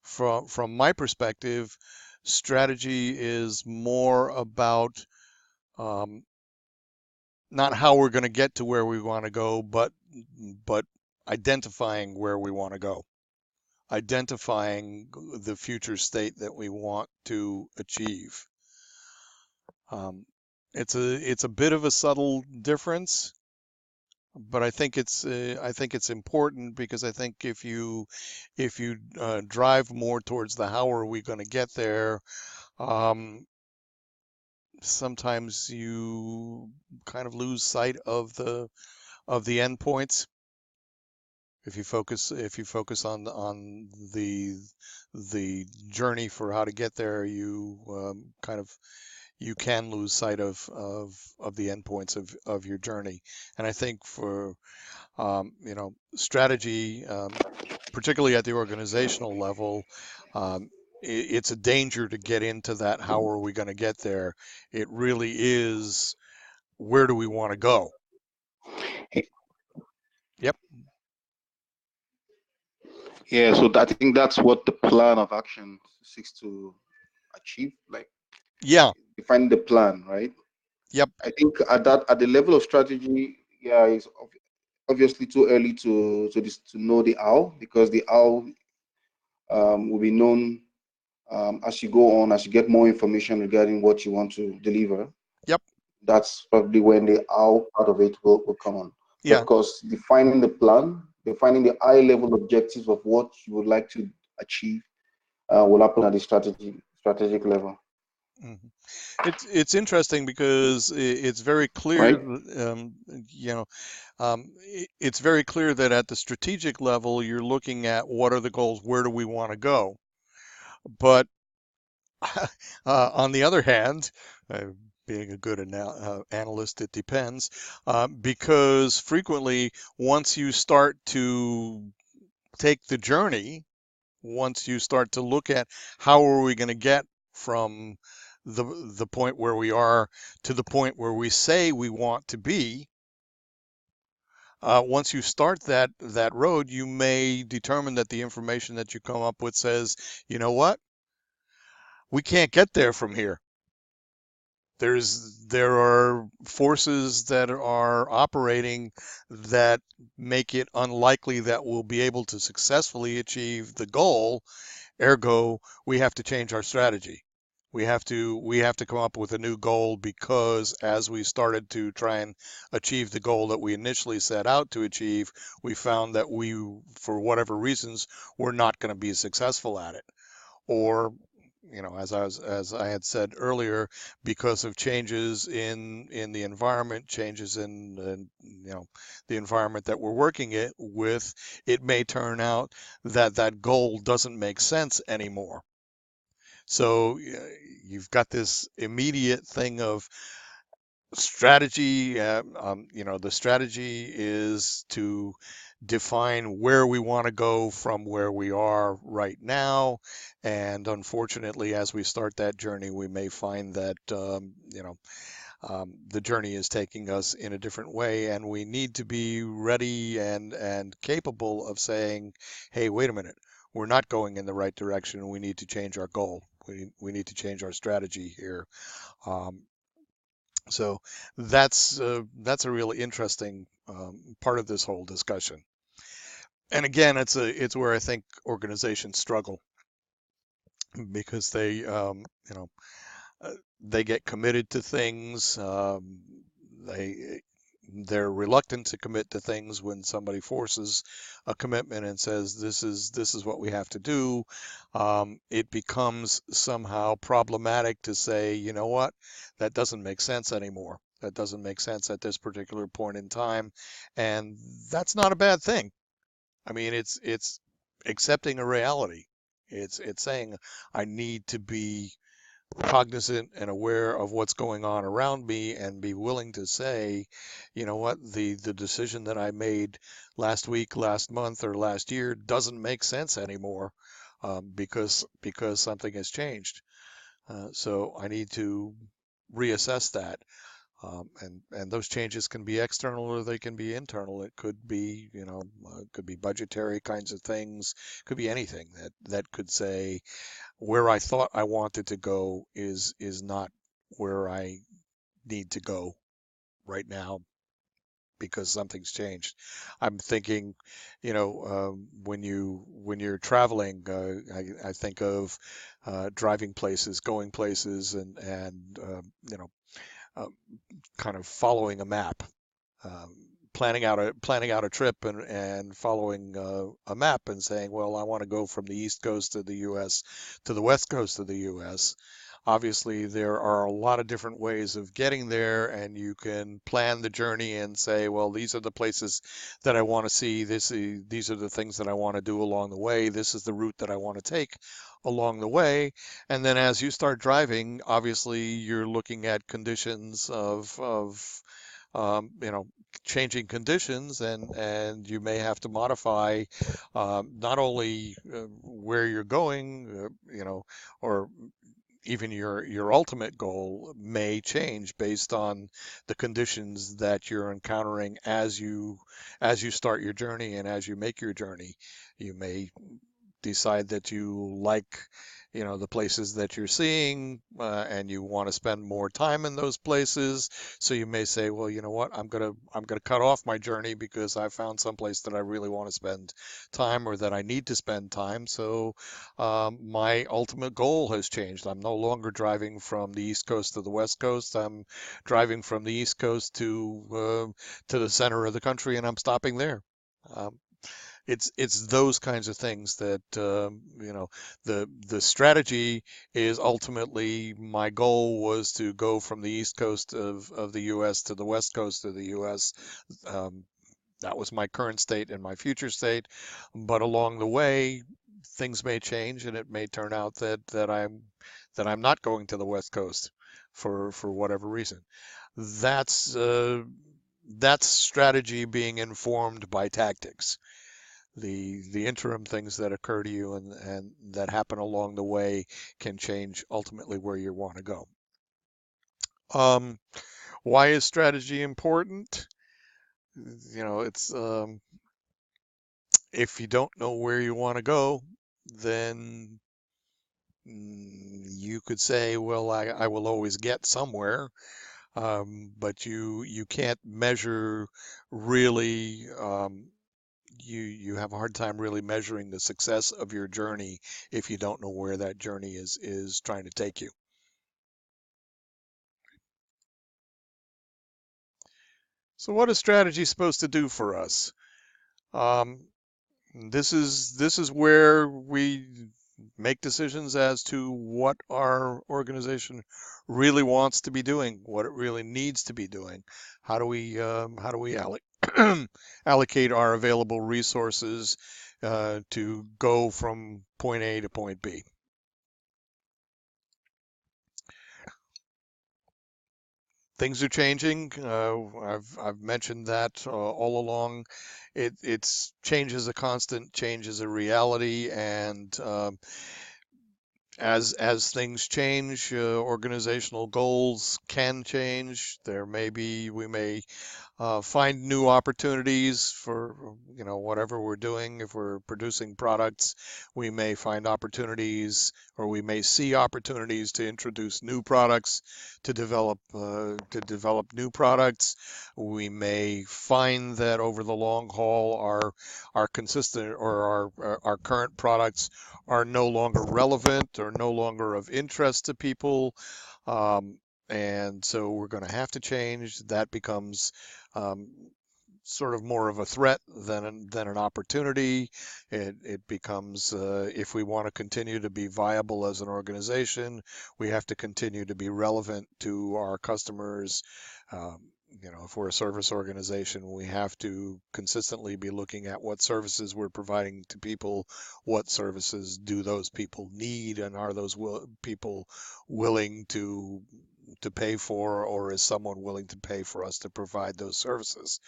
from my perspective, strategy is more about um, not how we're going to get to where we want to go, but identifying where we want to go, identifying the future state that we want to achieve. Um, it's a bit of a subtle difference, but I think it's important because I think if you drive more towards the how are we going to get there, um, sometimes you kind of lose sight of the endpoints. If you focus on the journey for how to get there, you kind of you can lose sight of the endpoints of your journey. And I think for strategy, particularly at the organizational level, it's a danger to get into that. How are we going to get there? It really is. Where do we want to go? Yep. Yeah, so I think that's what the plan of action seeks to achieve, like Yeah. define the plan, right? Yep. I think at the level of strategy, yeah, it's obviously too early to know the how, because the how will be known as you go on, as you get more information regarding what you want to deliver. Yep. That's probably when the how part of it will come on. But Yeah. of course, defining the plan, defining the high level objectives of what you would like to achieve will happen at the strategic level, Mhm. It's interesting because it's very clear, right? it's very clear that at the strategic level, you're looking at what are the goals, where do we want to go? But on the other hand, being a good analyst, it depends, because frequently, once you start to take the journey, once you start to look at how are we going to get from the point where we are to the point where we say we want to be, Once you start that road, you may determine that the information that you come up with says, you know what, we can't get there from here. There are forces that are operating that make it unlikely that we'll be able to successfully achieve the goal. Ergo, we have to change our strategy. We have to come up with a new goal, because as we started to try and achieve the goal that we initially set out to achieve, we found that we, for whatever reasons, were not going to be successful at it. Or, as I had said earlier, because of changes in the environment, changes in the environment that we're working it with, it may turn out that that goal doesn't make sense anymore. So you've got this immediate thing of strategy. The strategy is to define where we want to go from where we are right now. And unfortunately, as we start that journey, we may find that, the journey is taking us in a different way, and we need to be ready and capable of saying, hey, wait a minute, we're not going in the right direction. We need to change our goal. We need to change our strategy here. Um, so that's a really interesting part of this whole discussion. And again, it's where I think organizations struggle, because they get committed to things. They they're reluctant to commit to things when somebody forces a commitment and says this is what we have to do. It becomes somehow problematic to say, you know what, that doesn't make sense anymore. That doesn't make sense at this particular point in time, and that's not a bad thing. I mean, it's accepting a reality. It's saying I need to be cognizant and aware of what's going on around me, and be willing to say, you know what, the decision that I made last week, last month, or last year doesn't make sense anymore, because something has changed. So I need to reassess that. And those changes can be external or they can be internal. It could be, could be budgetary kinds of things, could be anything that could say, where I thought I wanted to go is not where I need to go right now, because something's changed. I'm thinking, when you're traveling, I think of driving places, going places, and uh, kind of following a map. um, planning out a trip, and following a map and saying, well, I want to go from the East Coast of the U.S. to the West Coast of the U.S. Obviously, there are a lot of different ways of getting there, and you can plan the journey and say, well, these are the places that I want to see. These are the things that I want to do along the way. This is the route that I want to take along the way. And then as you start driving, obviously, you're looking at conditions of um, you know, changing conditions, and you may have to modify not only where you're going, or even your ultimate goal may change based on the conditions that you're encountering as you start your journey and as you make your journey. You may decide that you like, the places that you're seeing, and you want to spend more time in those places. So you may say, well, you know what, I'm gonna cut off my journey because I found some place that I really want to spend time, or that I need to spend time. So my ultimate goal has changed. I'm no longer driving from the East Coast to the West Coast. I'm driving from the East Coast to the center of the country, and I'm stopping there. Um, it's those kinds of things that, the strategy is ultimately, my goal was to go from the East Coast of the U.S. to the West Coast of the U.S. Um, that was my current state and my future state, but along the way, things may change, and it may turn out that I'm not going to the West Coast for whatever reason. That's that's strategy being informed by tactics. The interim things that occur to you and that happen along the way can change ultimately where you want to go. Um, why is strategy important? it's if you don't know where you want to go, then you could say, well, I will always get somewhere, but you can't measure really. You have a hard time really measuring the success of your journey if you don't know where that journey is trying to take you. So what is strategy supposed to do for us? Um, this is where we make decisions as to what our organization really wants to be doing, what it really needs to be doing. How do we allocate our available resources to go from point A to point B? Things are changing. I've mentioned that all along. It's change is a constant, change is a reality, and as things change, organizational goals can change. We may find new opportunities for whatever we're doing. If we're producing products, we may find opportunities, or we may see opportunities to introduce new products, to develop new products. We may find that over the long haul, our consistent or our current products are no longer relevant or no longer of interest to people. Um, and so we're going to have to change. That becomes um, sort of more of a threat than an opportunity. It becomes, if we want to continue to be viable as an organization, we have to continue to be relevant to our customers. Um, if we're a service organization, we have to consistently be looking at what services we're providing to people, what services do those people need, and are those people willing to pay for, or is someone willing to pay for us to provide those services?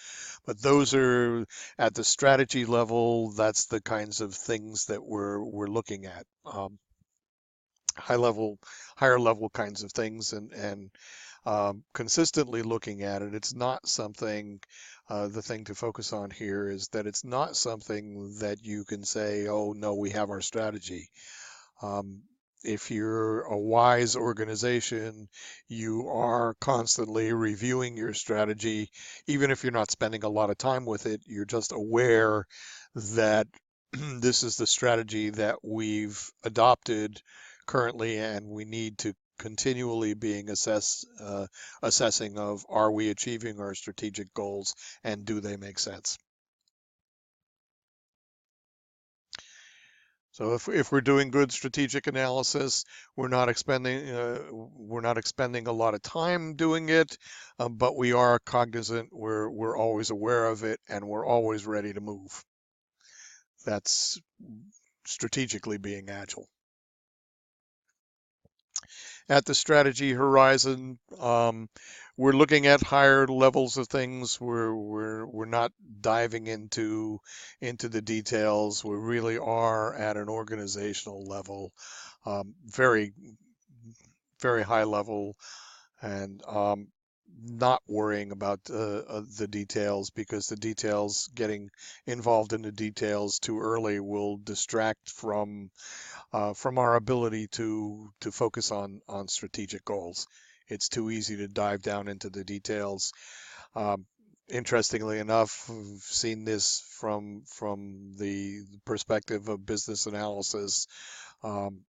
But those are at the strategy level. That's the kinds of things that we're looking at. High level, higher level kinds of things, and consistently looking at it. It's not something. The thing to focus on here is that it's not something that you can say, "Oh no, we have our strategy." Um, if you're a wise organization, you are constantly reviewing your strategy. Even if you're not spending a lot of time with it, you're just aware that this is the strategy that we've adopted currently, and we need to continually being assessing of, are we achieving our strategic goals, and do they make sense? So if we're doing good strategic analysis, we're not expending a lot of time doing it, but we are cognizant. We're always aware of it, and we're always ready to move. That's strategically being agile. At the strategy horizon, we're looking at higher levels of things. We're not diving into the details. We really are at an organizational level, very very high level, and not worrying about the details, because the details, getting involved in the details too early, will distract from our ability to focus on strategic goals. It's too easy to dive down into the details. Um, Interestingly enough, we've seen this from the perspective of business analysis. Um,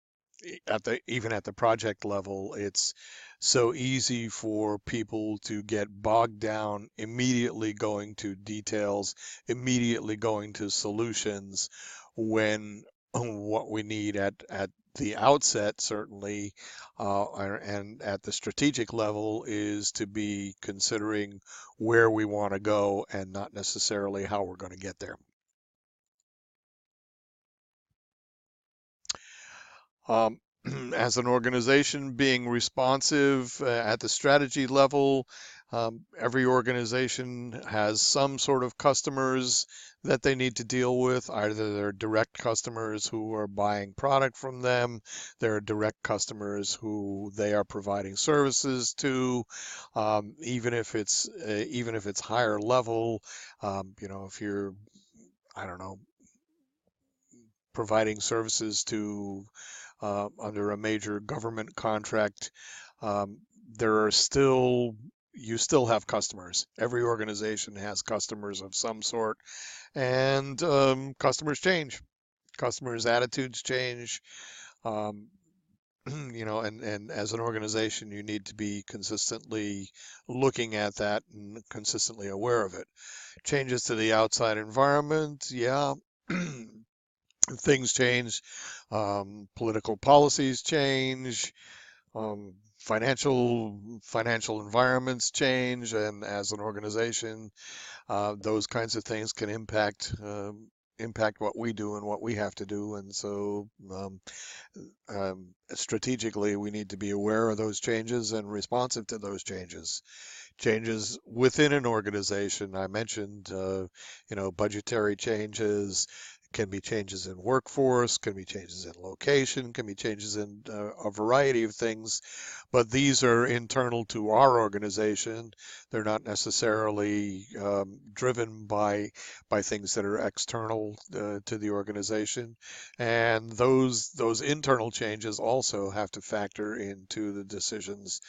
even at the project level, it's so easy for people to get bogged down, immediately going to details, immediately going to solutions, when what we need at the outset, certainly, and at the strategic level, is to be considering where we want to go and not necessarily how we're going to get there. Um, as an organization, being responsive at the strategy level. Every organization has some sort of customers that they need to deal with. Either they're direct customers who are buying product from them, they're direct customers who they are providing services to, even if it's higher level. If you're, I don't know, providing services to under a major government contract, um, there are still you still have customers. Every organization has customers of some sort, and customers change. Customers' attitudes change. Um, and as an organization, you need to be consistently looking at that and consistently aware of it. Changes to the outside environment, yeah. Things change, political policies change, financial environments change, and as an organization, those kinds of things can impact what we do and what we have to do. And so, strategically, we need to be aware of those changes and responsive to those changes. Changes within an organization. I mentioned, budgetary changes, can be changes in workforce, can be changes in location, can be changes in a variety of things, but these are internal to our organization. They're not necessarily driven by things that are external to the organization, and those internal changes also have to factor into the decisions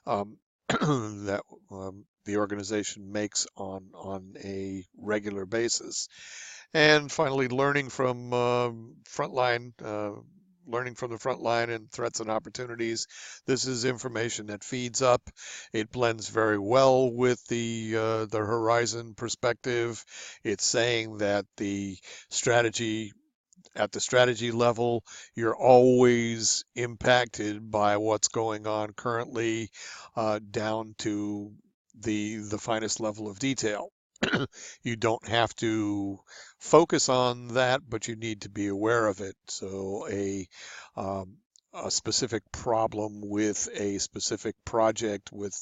um, that the organization makes on a regular basis. And finally, learning from the front line and threats and opportunities. This is information that feeds up. It blends very well with the horizon perspective. It's saying that the strategy at the strategy level, you're always impacted by what's going on currently, down to the finest level of detail. You don't have to focus on that, but you need to be aware of it. So um, a specific problem with a specific project, with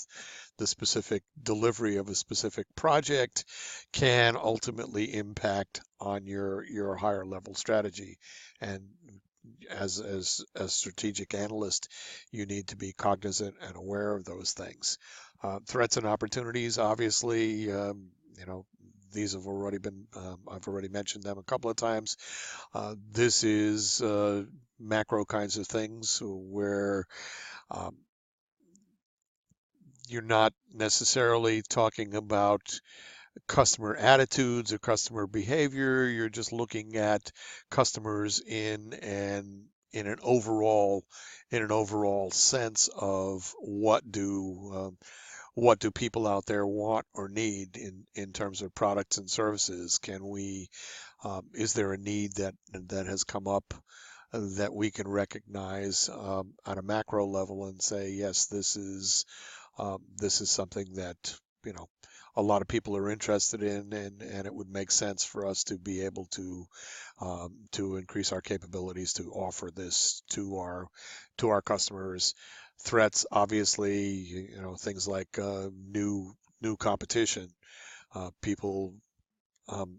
the specific delivery of a specific project, can ultimately impact on your higher level strategy. And as a strategic analyst, you need to be cognizant and aware of those things. Threats and opportunities, obviously, these have already been, I've already mentioned them a couple of times. This is macro kinds of things where um, you're not necessarily talking about customer attitudes or customer behavior. You're just looking at customers in an overall sense of what do people out there want or need in terms of products and services. Is there a need that has come up that we can recognize on a macro level and say, yes, this is something that, you know, a lot of people are interested in, and it would make sense for us to be able to increase our capabilities to offer this to our customers. Threats, obviously, things like new competition, people, um,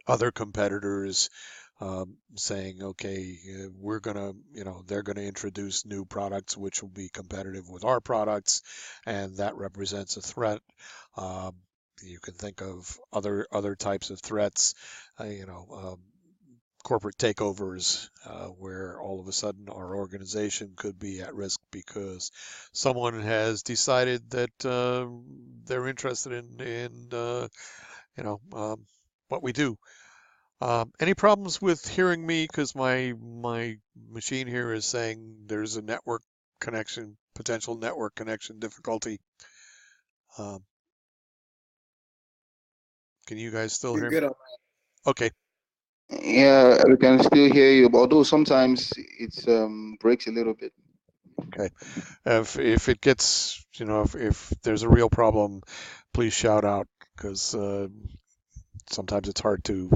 other competitors saying, okay, we're gonna, they're gonna introduce new products which will be competitive with our products, and that represents a threat. Um, you can think of other types of threats, corporate takeovers, where all of a sudden our organization could be at risk because someone has decided that they're interested in you know, um, what we do. Any problems with hearing me? Because my machine here is saying there's a potential network connection difficulty. Um, can you guys still You're hear me? good on Okay, Yeah, we can still hear you, but although sometimes it's breaks a little bit. okay. If it gets, if there's a real problem, please shout out because sometimes it's hard to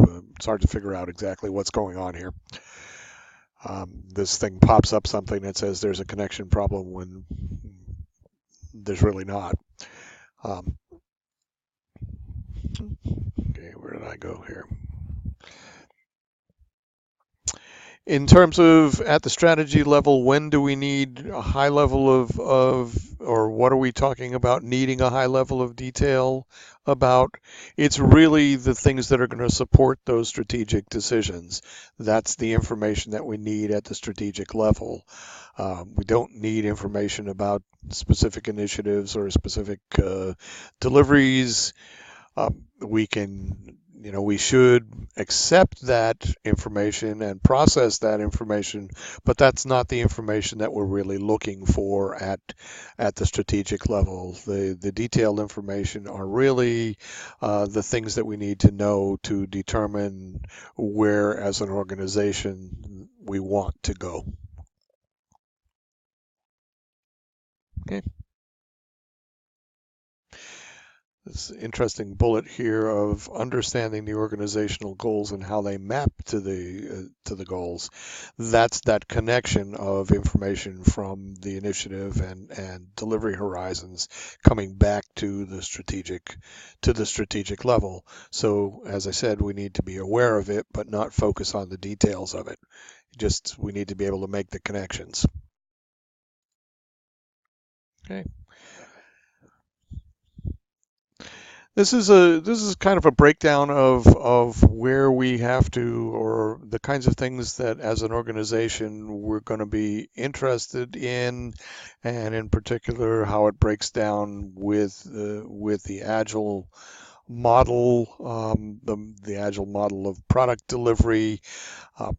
figure out exactly what's going on here. This thing pops up something that says there's a connection problem when there's really not. Um, okay, where did I go here? In terms of at the strategy level, when do we need a high level of or what are we talking about needing a high level of detail about? It's really the things that are going to support those strategic decisions. That's the information that we need at the strategic level. We don't need information about specific initiatives or specific deliveries. We can, we should accept that information and process that information, but that's not the information that we're really looking for at the strategic level. The detailed information are really the things that we need to know to determine where, as an organization, we want to go. Okay. This interesting bullet here of understanding the organizational goals and how they map to the goals. That's that connection of information from the initiative and delivery horizons coming back to the strategic level. So as I said, we need to be aware of it, but not focus on the details of it. Just we need to be able to make the connections. Okay. This is kind of a breakdown of where we have to, or the kinds of things that as an organization we're going to be interested in, and in particular how it breaks down with the agile model, the agile model of product delivery. Uh,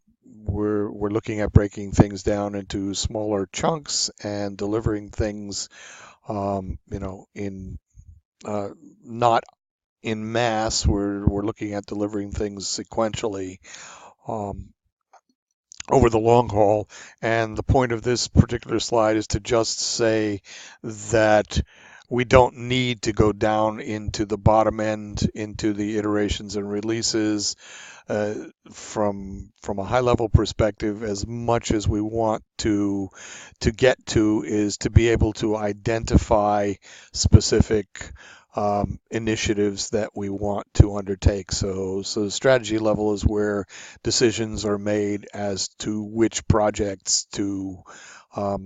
we're looking at breaking things down into smaller chunks and delivering things, in not in mass. We're looking at delivering things sequentially um, over the long haul. And the point of this particular slide is to just say that we don't need to go down into the bottom end, into the iterations and releases. From a high level perspective, as much as we want to get to is to be able to identify specific initiatives that we want to undertake. So the strategy level is where decisions are made as to which projects to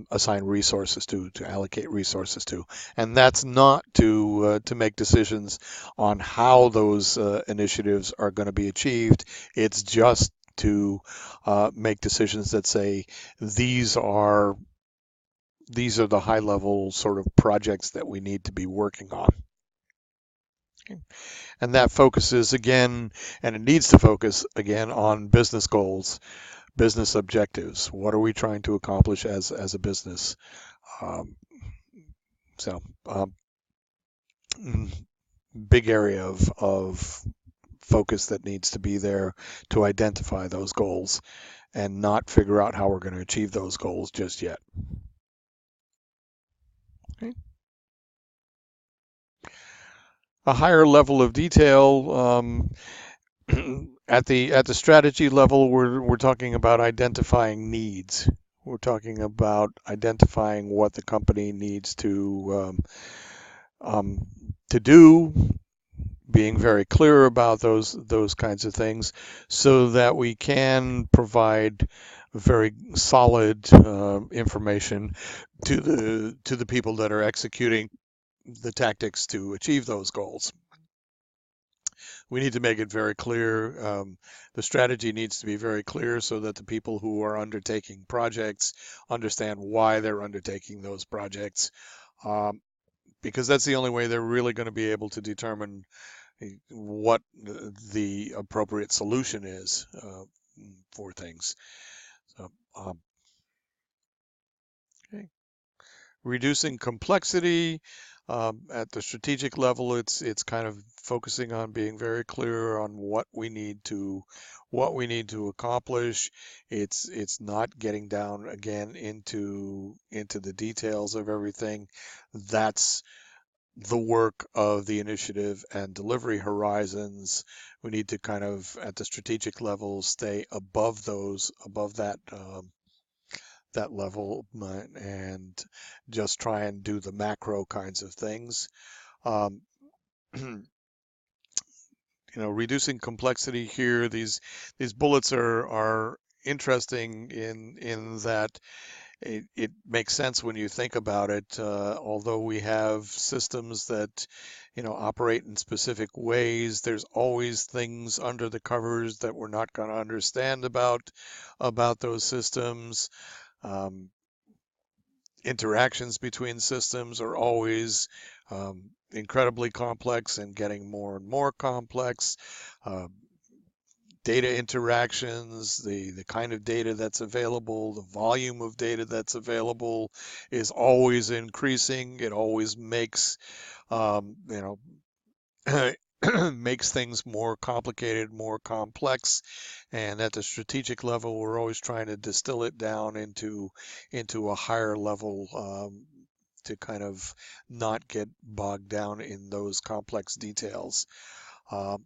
assign resources to allocate resources to, and that's not to make decisions on how those initiatives are going to be achieved. It's just to make decisions that say these are the high level sort of projects that we need to be working on. Okay. And that focuses again, and it needs to focus again on business goals, business objectives. What are we trying to accomplish as a business? Um, so, mm, big area of focus that needs to be there to identify those goals and not figure out how we're going to achieve those goals just yet. Okay. A higher level of detail. At the strategy level, we're talking about identifying needs. We're talking about identifying what the company needs to do, being very clear about those kinds of things, so that we can provide very solid information to the people that are executing the tactics to achieve those goals. We need to make it very clear. The strategy needs to be very clear so that the people who are undertaking projects understand why they're undertaking those projects, um, because that's the only way they're really going to be able to determine what the appropriate solution is for things. So, okay. Reducing complexity. At the strategic level, it's kind of focusing on being very clear on what we need to accomplish. It's not getting down again into the details of everything. That's the work of the initiative and delivery horizons. We need to kind of, at the strategic level, stay above that level, and just try and do the macro kinds of things. Um, reducing complexity here. These bullets are interesting in that it makes sense when you think about it. Although we have systems that operate in specific ways, there's always things under the covers that we're not going to understand about those systems. Um, Interactions between systems are always incredibly complex and getting more and more complex. Uh, Data interactions, the kind of data that's available, the volume of data that's available is always increasing. It always makes, makes things more complicated, more complex. And at the strategic level, we're always trying to distill it down into a higher level, to kind of not get bogged down in those complex details. Um,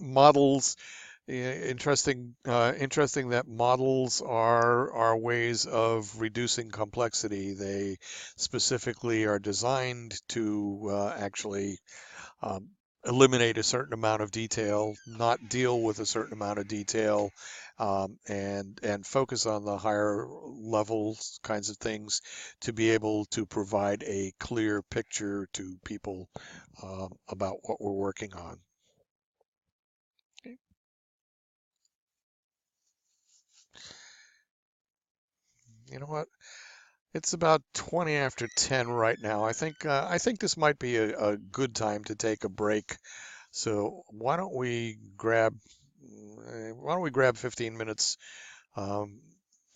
Models, interesting that models are ways of reducing complexity. They specifically are designed to actually um, eliminate a certain amount of detail, not deal with a certain amount of detail, and focus on the higher levels kinds of things to be able to provide a clear picture to people about what we're working on. You know what? It's about 20 after 10 right now. I think this might be a good time to take a break. So why don't we grab 15 minutes um,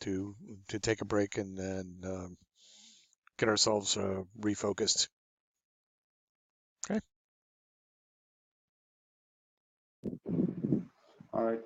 to take a break and get ourselves refocused. Okay. All right.